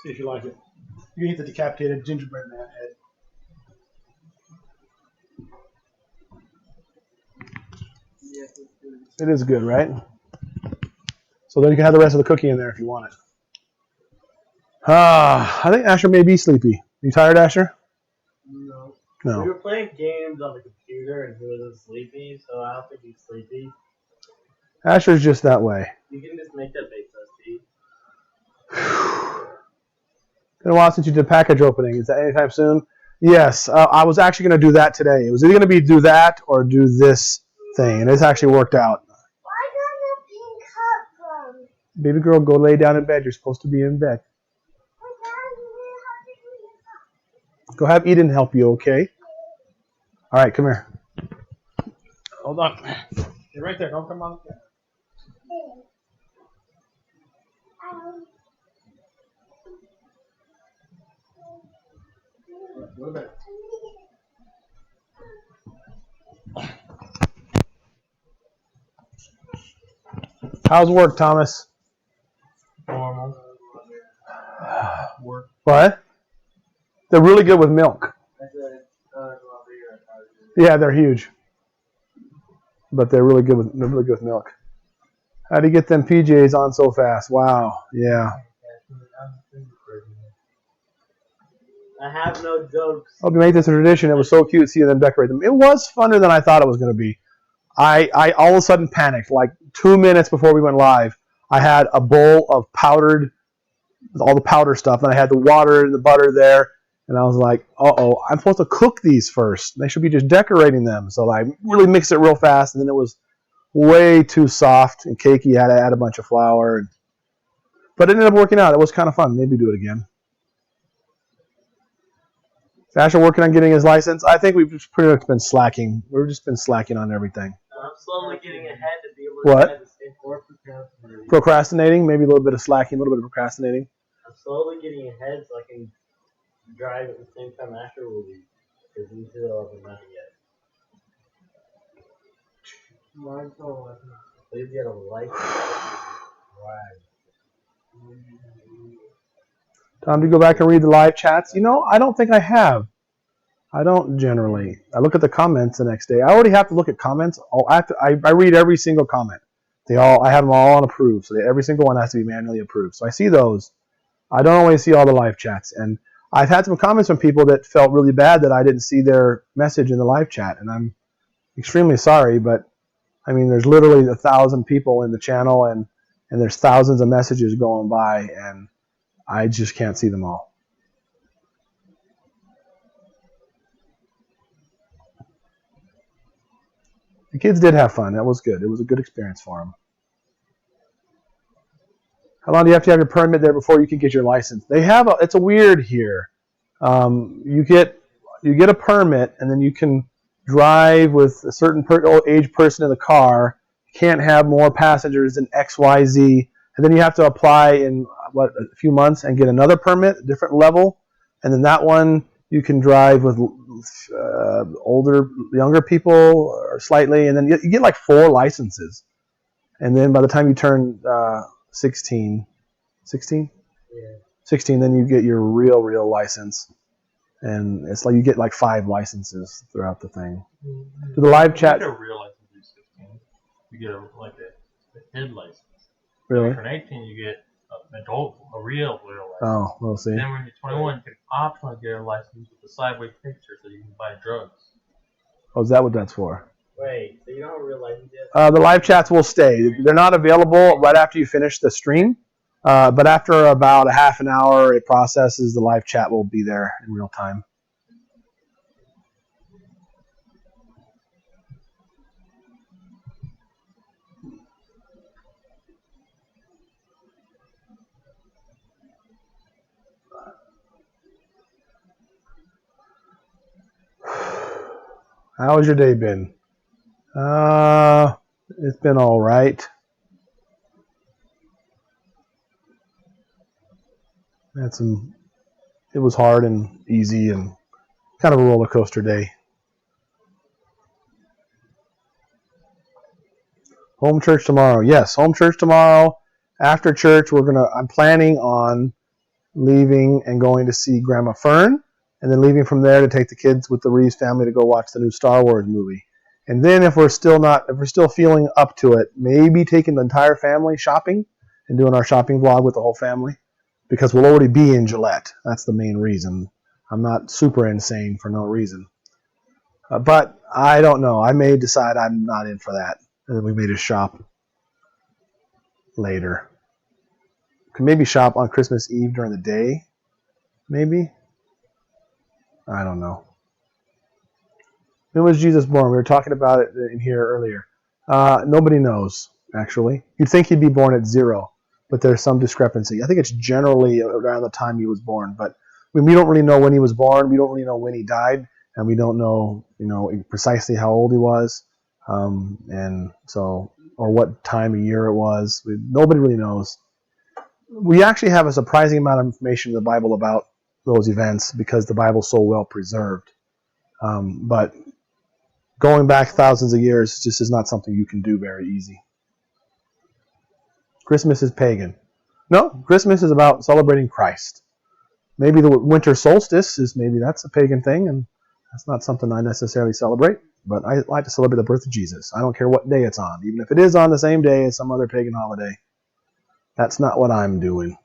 See if you like it. You can eat the decapitated gingerbread man head. It is good, right? So then you can have the rest of the cookie in there if you want it. I think Asher may be sleepy. You tired, Asher? No. No. We were playing games on the computer and he wasn't sleepy, so I don't think he's sleepy. Asher's just that way. You can just make that baked tea. Been a while since you did package opening. Is that anytime soon? Yes. I was actually going to do that today. It was either going to be do that or do this thing, and it's actually worked out. Why got the pink cup from? Baby girl, go lay down in bed. You're supposed to be in bed. Go have Eden help you, okay? All right, come here. Hold on. You're right there. Don't come on. Go to bed. How's work, Thomas? Normal. Work. What? They're really good with milk. Yeah, they're huge. But they're really good with milk. How do you get them PJs on so fast? Wow. Yeah. I have no jokes. Hope you make this a tradition. It was so cute seeing them decorate them. It was funner than I thought it was going to be. I all of a sudden panicked. Like 2 minutes before we went live, I had a bowl of powdered, all the powder stuff, and I had the water and the butter there. And I was like, uh-oh, I'm supposed to cook these first. They should be just decorating them. So I really mixed it real fast, and then it was way too soft and cakey. I had to add a bunch of flour. But it ended up working out. It was kind of fun. Maybe do it again. Is Asher working on getting his license? I think we've just pretty much been slacking. We've just been slacking on everything. I'm slowly getting ahead to be able What? to the same course procrastinating. Procrastinating, maybe a little bit of slacking, a little bit of procrastinating. I'm slowly getting ahead so I can drive at the same time Asher will be. Because we still haven't done it yet. Please get a license. Time to go back and read the live chats. You know, I don't think I have. I don't generally. I look at the comments the next day. I already have to look at comments. I read every single comment. I have them all on approved, so every single one has to be manually approved. So I see those. I don't always see all the live chats, and I've had some comments from people that felt really bad that I didn't see their message in the live chat, and I'm extremely sorry. But I mean, there's literally 1,000 people in the channel, and there's thousands of messages going by, and I just can't see them all. The kids did have fun. That was good. It was a good experience for them. How long do you have to have your permit there before you can get your license? It's a weird here. You get a permit, and then you can drive with a certain age person in the car. You can't have more passengers than XYZ, and then you have to apply in a few months and get another permit, a different level, and then that one you can drive with younger people or slightly, and then you get like 4 licenses, and then by the time you turn 16, then you get your real license, and it's like you get like 5 licenses throughout the thing. To the live chat. You get a real license at 16. You get a head license. Really? For 18, you get a real license. Oh, we'll see. Then when you're 21, you can optionally get a license with a sideways picture so you can buy drugs. Oh, is that what that's for? Wait, so you don't have a real license yet? The live chats will stay. They're not available right after you finish the stream, but after about a half an hour it processes, the live chat will be there in real time. How has your day been? It's been all right. It was hard and easy and kind of a roller coaster day. Home church tomorrow. Yes, home church tomorrow. After church, I'm planning on leaving and going to see Grandma Fern, and then leaving from there to take the kids with the Reeves family to go watch the new Star Wars movie. And then if we're still feeling up to it, maybe taking the entire family shopping and doing our shopping vlog with the whole family. because we'll already be in Gillette. That's the main reason. I'm not super insane for no reason. But I don't know. I may decide I'm not in for that. And then we may just shop later. Could maybe shop on Christmas Eve during the day. Maybe. I don't know. When was Jesus born? We were talking about it in here earlier. Nobody knows, actually. You'd think he'd be born at 0, but there's some discrepancy. I think it's generally around the time he was born, but we don't really know when he was born. We don't really know when he died, and we don't know, precisely how old he was, and so, or what time of year it was. Nobody really knows. We actually have a surprising amount of information in the Bible about those events because the Bible's so well preserved. But going back thousands of years just is not something you can do very easy. Christmas is pagan. No, Christmas is about celebrating Christ. Maybe the winter solstice maybe that's a pagan thing, and that's not something I necessarily celebrate, but I like to celebrate the birth of Jesus. I don't care what day it's on, even if it is on the same day as some other pagan holiday. That's not what I'm doing.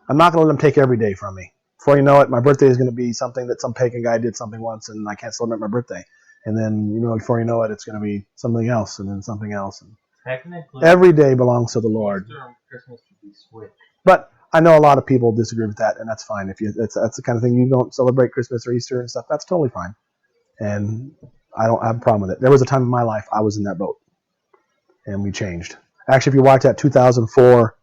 I'm not going to let them take every day from me. Before you know it, my birthday is going to be something that some pagan guy did something once, and I can't celebrate my birthday. And then, before you know it, it's going to be something else, and then something else. And Technically, every day belongs to the Lord. Easter and Christmas should be switched. But I know a lot of people disagree with that, and that's fine. If that's the kind of thing you don't celebrate Christmas or Easter and stuff, that's totally fine. And I don't have a problem with it. There was a time in my life I was in that boat, and we changed. Actually, if you watch that 2004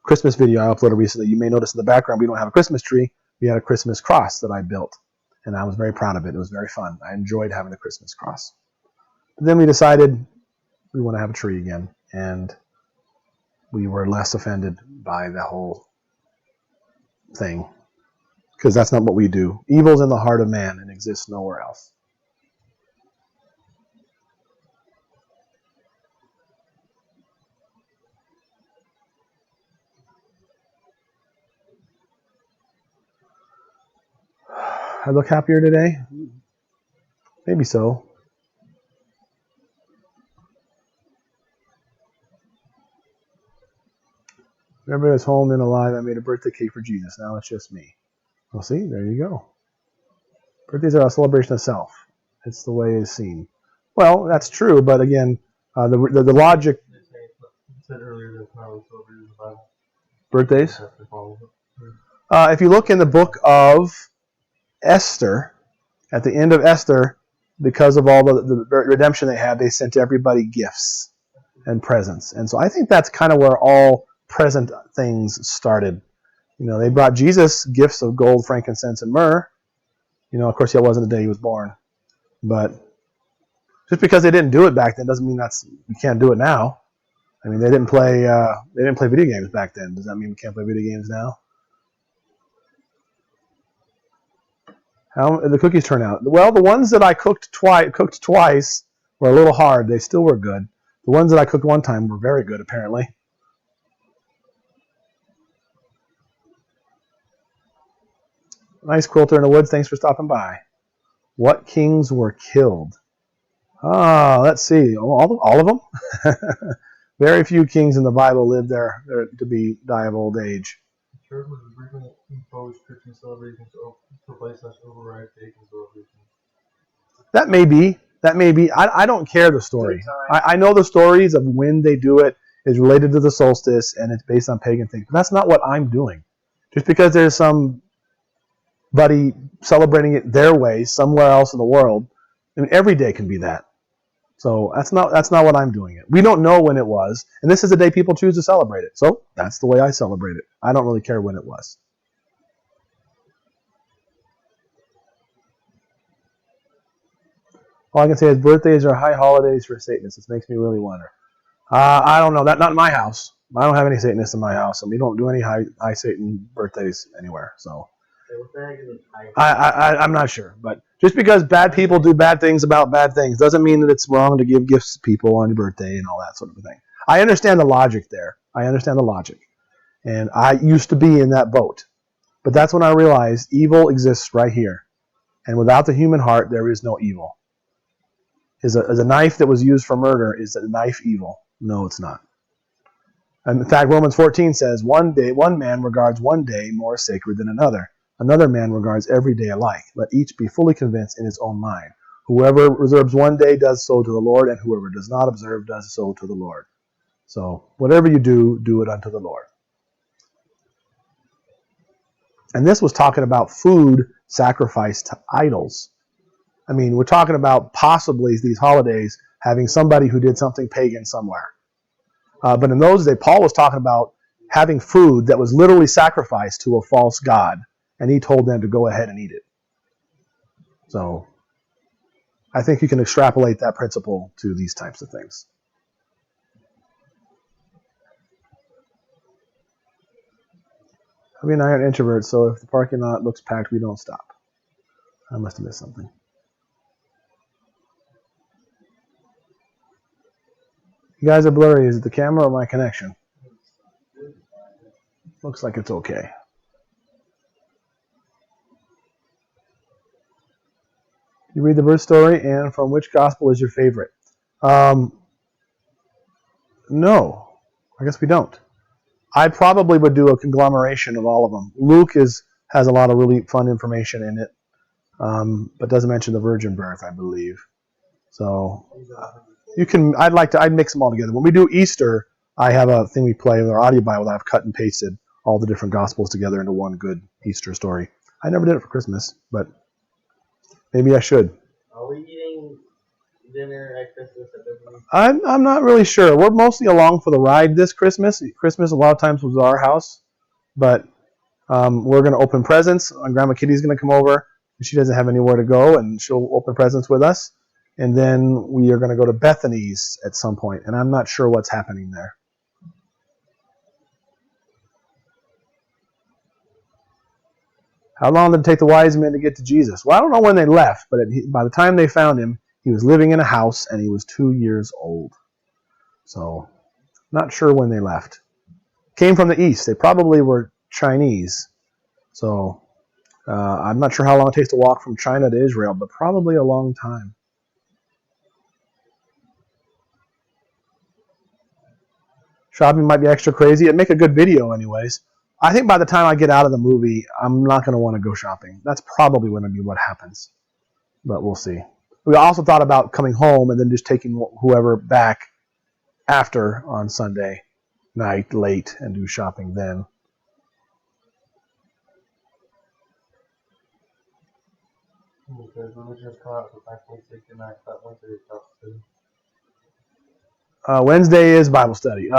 Christmas video I uploaded recently, you may notice in the background we don't have a Christmas tree. We had a Christmas cross that I built, and I was very proud of it. It was very fun. I enjoyed having the Christmas cross. But then we decided we want to have a tree again, and we were less offended by the whole thing, because that's not what we do. Evil's in the heart of man and exists nowhere else. I look happier today? Maybe so. Everybody was home and alive. I made a birthday cake for Jesus. Now it's just me. Well, see, there you go. Birthdays are a celebration of self. It's the way it's seen. Well, that's true, but again, the logic. You said earlier that it's not really celebrated in the Bible. Birthdays? Have to follow it. If you look in the book of Esther, at the end of Esther, because of all the redemption they had, they sent everybody gifts and presents. And so I think that's kind of where all present things started. They brought Jesus gifts of gold, frankincense, and myrrh. Of course, that wasn't the day he was born. But just because they didn't do it back then doesn't mean we can't do it now. I mean, they didn't play video games back then. Does that mean we can't play video games now? How did the cookies turn out? Well, the ones that I cooked twice were a little hard. They still were good. The ones that I cooked one time were very good, apparently. Nice quilter in the woods. Thanks for stopping by. What kings were killed? Let's see. All of them? Very few kings in the Bible lived there to die of old age. The church was frequently imposed Christian celebrations to replace such override pagan celebrations. That may be. I don't care the story. I know the stories of when they do it is related to the solstice and it's based on pagan things. But that's not what I'm doing. Just because there's somebody celebrating it their way somewhere else in the world, I mean, every day can be that. So that's not what I'm doing it. We don't know when it was, and this is the day people choose to celebrate it. So that's the way I celebrate it. I don't really care when it was. All I can say is birthdays are high holidays for Satanists. It makes me really wonder. I don't know. Not in my house. I don't have any Satanists in my house, and we don't do any high Satan birthdays anywhere. So I'm not sure. But just because bad people do bad things about bad things doesn't mean that it's wrong to give gifts to people on your birthday and all that sort of thing. I understand the logic there. And I used to be in that boat. But that's when I realized evil exists right here. And without the human heart, there is no evil. Is a knife that was used for murder, is a knife evil? No, it's not. And in fact, Romans 14 says, one man regards one day more sacred than another. Another man regards every day alike. Let each be fully convinced in his own mind. Whoever reserves one day does so to the Lord, and whoever does not observe does so to the Lord. So whatever you do, do it unto the Lord. And this was talking about food sacrificed to idols. I mean, we're talking about possibly these holidays having somebody who did something pagan somewhere. But in those days, Paul was talking about having food that was literally sacrificed to a false god, and he told them to go ahead and eat it. So I think you can extrapolate that principle to these types of things. I mean, I am an introvert, so if the parking lot looks packed, we don't stop. I must have missed something. You guys are blurry. Is it the camera or my connection? Looks like it's okay. You read the verse story, and from which gospel is your favorite? No, I guess we don't. I probably would do a conglomeration of all of them. Luke has a lot of really fun information in it, but doesn't mention the virgin birth, I believe. So I'd mix them all together. When we do Easter, I have a thing we play with our audio Bible that I've cut and pasted all the different gospels together into one good Easter story. I never did it for Christmas, but maybe I should. Are we eating dinner at Christmas at Disney? I'm not really sure. We're mostly along for the ride this Christmas. Christmas a lot of times was our house, but we're going to open presents. Grandma Kitty's going to come over. She doesn't have anywhere to go, and she'll open presents with us. And then we are going to go to Bethany's at some point, and I'm not sure what's happening there. How long did it take the wise men to get to Jesus? Well, I don't know when they left, but by the time they found him, he was living in a house, and he was 2 years old. So, not sure when they left. Came from the east. They probably were Chinese. So, I'm not sure how long it takes to walk from China to Israel, but probably a long time. Shopping might be extra crazy. It'd make a good video anyways. I think by the time I get out of the movie, I'm not going to want to go shopping. That's probably going to be what happens. But we'll see. We also thought about coming home and then just taking whoever back after on Sunday night late and do shopping then. Because religion is caught up with 9.6 that Wednesday is Bible study. Wednesday is Bible study.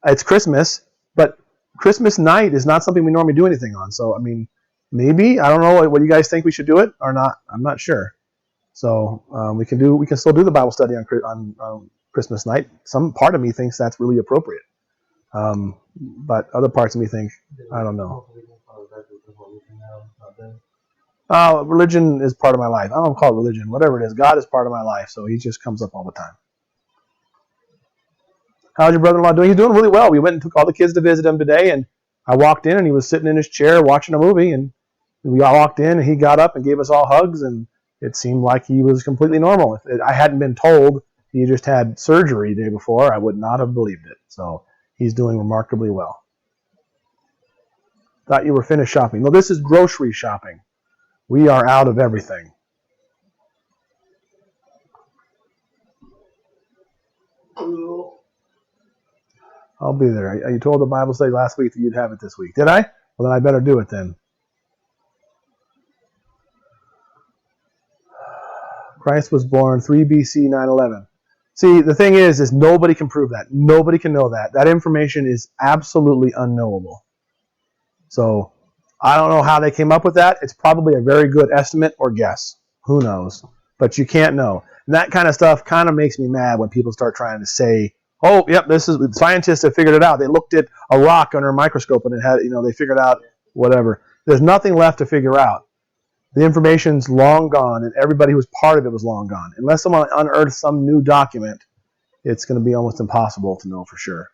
It's Christmas, but Christmas night is not something we normally do anything on. So, I mean, maybe, I don't know what you guys think we should do it or not. I'm not sure. So we can still do the Bible study on Christmas night. Some part of me thinks that's really appropriate, but other parts of me think I don't know. Religion is part of my life. I don't call it religion. Whatever it is, God is part of my life. So he just comes up all the time. How's your brother-in-law doing? He's doing really well. We went and took all the kids to visit him today, and I walked in, and he was sitting in his chair watching a movie, and we all walked in, and he got up and gave us all hugs, and it seemed like he was completely normal. If I hadn't been told he just had surgery the day before, I would not have believed it. So he's doing remarkably well. Thought you were finished shopping. No, this is grocery shopping. We are out of everything. I'll be there. You told the Bible study last week that you'd have it this week. Did I? Well, then I better do it then. Christ was born 3 BC 9/11. See, the thing is nobody can prove that. Nobody can know that. That information is absolutely unknowable. So I don't know how they came up with that. It's probably a very good estimate or guess. Who knows? But you can't know. And that kind of stuff kind of makes me mad when people start trying to say, oh, yep, scientists have figured it out. They looked at a rock under a microscope and it had, they figured out whatever. There's nothing left to figure out. The information's long gone, and everybody who was part of it was long gone. Unless someone unearths some new document, it's going to be almost impossible to know for sure.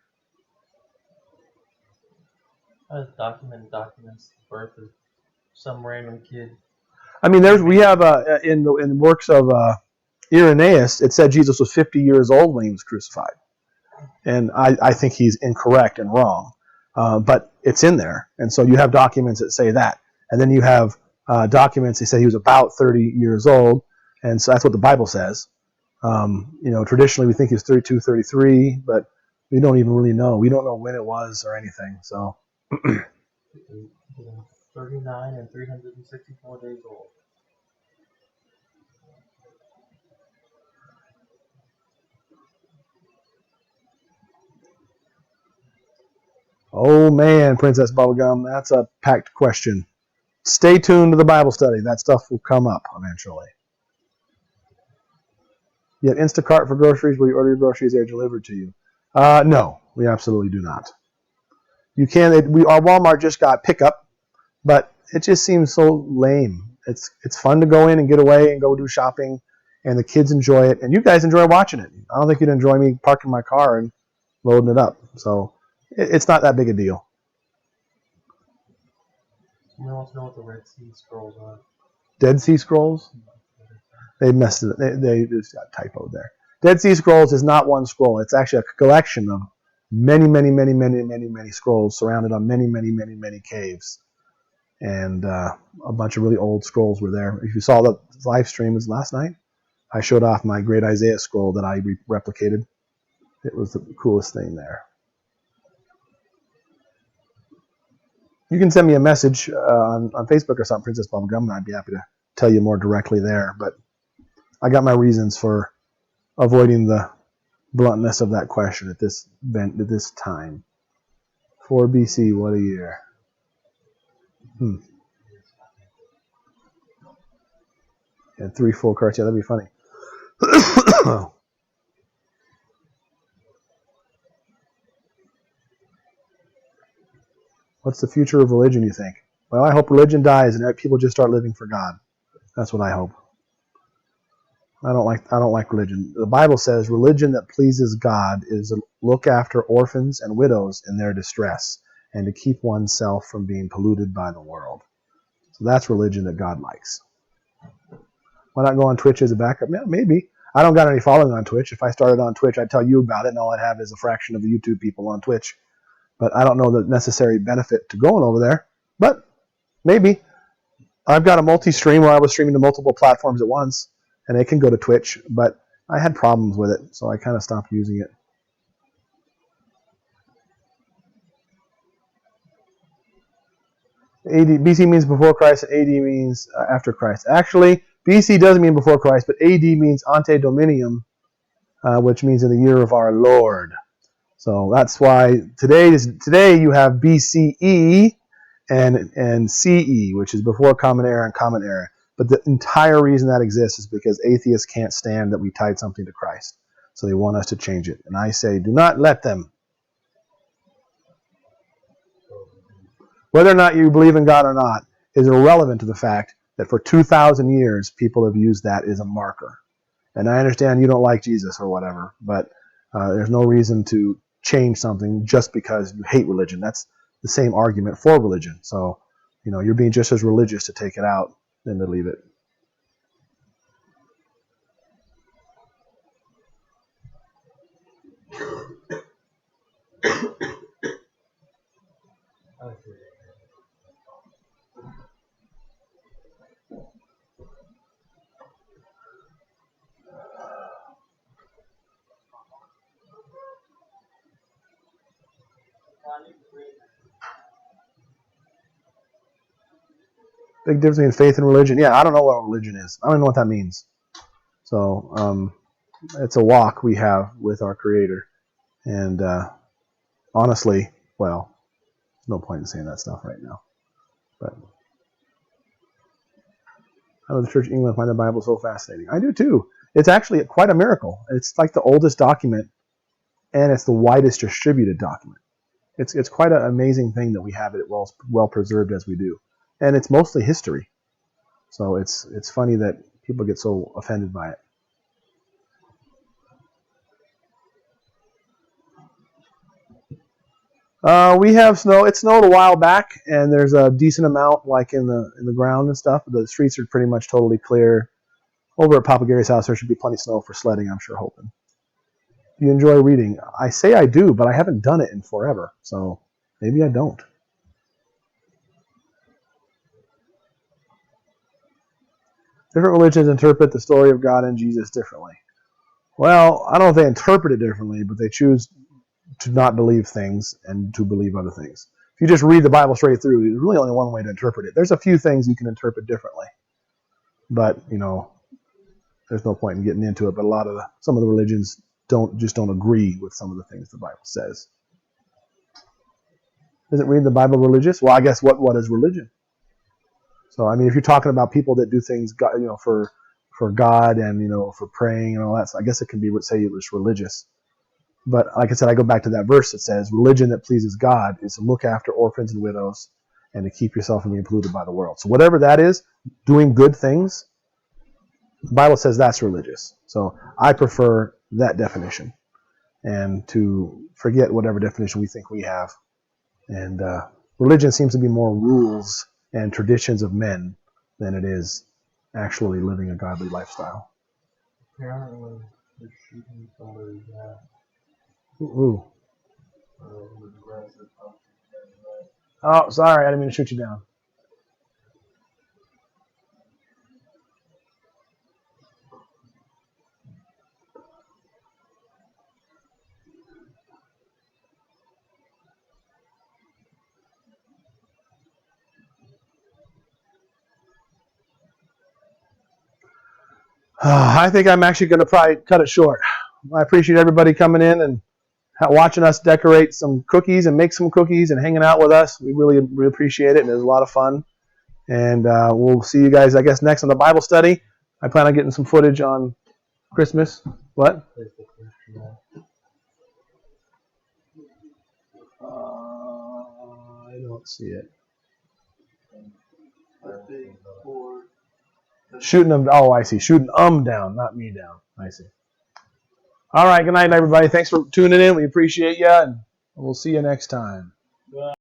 Documents the birth of some random kid. I mean, we have in the works of Irenaeus, it said Jesus was 50 years old when he was crucified. And I think he's incorrect and wrong. But it's in there. And so you have documents that say that. And then you have documents that say he was about 30 years old. And so that's what the Bible says. Traditionally we think he was 32, 33, but we don't even really know. We don't know when it was or anything. So 39 and 364 days old. oh man, Princess Bubblegum, that's a packed question. Stay tuned to the Bible study. That stuff will come up eventually. You have Instacart for groceries where you order your groceries, they're delivered to you. No, we absolutely do not. You can. Our Walmart just got pickup, but it just seems so lame. It's fun to go in and get away and go do shopping, and the kids enjoy it, and you guys enjoy watching it. I don't think you'd enjoy me parking my car and loading it up. So it's not that big a deal. Someone wants to know what the Red Sea Scrolls are. Dead Sea Scrolls? They messed it. They just got typoed there. Dead Sea Scrolls is not one scroll. It's actually a collection of many, many, many, many, many, many scrolls surrounded on many, many, many, many caves. And a bunch of really old scrolls were there. If you saw the live stream, was last night, I showed off my Great Isaiah scroll that I replicated. It was the coolest thing there. You can send me a message on Facebook or something, Princess Bubblegum, and I'd be happy to tell you more directly there. But I got my reasons for avoiding the bluntness of that question at this time. 4 BC, what a year. And 3 full carts, yeah, that'd be funny. What's the future of religion, you think? Well, I hope religion dies and people just start living for God. That's what I hope. I don't like religion. The Bible says religion that pleases God is to look after orphans and widows in their distress and to keep oneself from being polluted by the world. So that's religion that God likes. Why not go on Twitch as a backup? Yeah, maybe. I don't got any following on Twitch. If I started on Twitch, I'd tell you about it, and all I'd have is a fraction of the YouTube people on Twitch. But I don't know the necessary benefit to going over there. But maybe. I've got a multi-stream where I was streaming to multiple platforms at once, and it can go to Twitch, but I had problems with it, so I kind of stopped using it. BC means before Christ, and AD means after Christ. Actually, BC doesn't mean before Christ, but AD means ante dominium, which means in the year of our Lord. So that's why today you have BCE and CE, which is before Common Era and Common Era. But the entire reason that exists is because atheists can't stand that we tied something to Christ. So they want us to change it. And I say, do not let them. Whether or not you believe in God or not is irrelevant to the fact that for 2,000 years, people have used that as a marker. And I understand you don't like Jesus or whatever, but there's no reason to change something just because you hate religion. That's the same argument for religion. So, you're being just as religious to take it out than to leave it. Big difference between faith and religion. Yeah, I don't know what religion is. I don't know what that means. So it's a walk we have with our Creator. And honestly, well, no point in saying that stuff right now. But how does the Church of England find the Bible so fascinating? I do too. It's actually quite a miracle. It's like the oldest document, and it's the widest distributed document. It's quite an amazing thing that we have it well preserved as we do. And it's mostly history. So it's funny that people get so offended by it. We have snow. It snowed a while back, and there's a decent amount like in the ground and stuff. The streets are pretty much totally clear. Over at Papa Gary's house, there should be plenty of snow for sledding, I'm sure, hoping. you enjoy reading? I say I do, but I haven't done it in forever, so maybe I don't. Different religions interpret the story of God and Jesus differently. Well, I don't know if they interpret it differently, but they choose to not believe things and to believe other things. If you just read the Bible straight through, there's really only one way to interpret it. There's a few things you can interpret differently, but there's no point in getting into it. But some of the religions don't agree with some of the things the Bible says. Isn't reading the Bible religious? Well, I guess what is religion? So I mean, if you're talking about people that do things, for God and for praying and all that, so I guess it can be say it was religious. But like I said, I go back to that verse that says, religion that pleases God is to look after orphans and widows and to keep yourself from being polluted by the world. So whatever that is, doing good things, the Bible says that's religious. So I prefer that definition and to forget whatever definition we think we have. And religion seems to be more rules and traditions of men than it is actually living a godly lifestyle. Apparently, they're shooting somebody's ass. Ooh. Oh, sorry, I didn't mean to shoot you down. I think I'm actually going to probably cut it short. I appreciate everybody coming in and watching us decorate some cookies and make some cookies and hanging out with us. We really appreciate it, and it was a lot of fun. And we'll see you guys, I guess, next on the Bible study. I plan on getting some footage on Christmas. What? I don't see it. Shooting them. Oh, I see. Shooting down, not me down. I see. All right. Good night, everybody. Thanks for tuning in. We appreciate you, and we'll see you next time.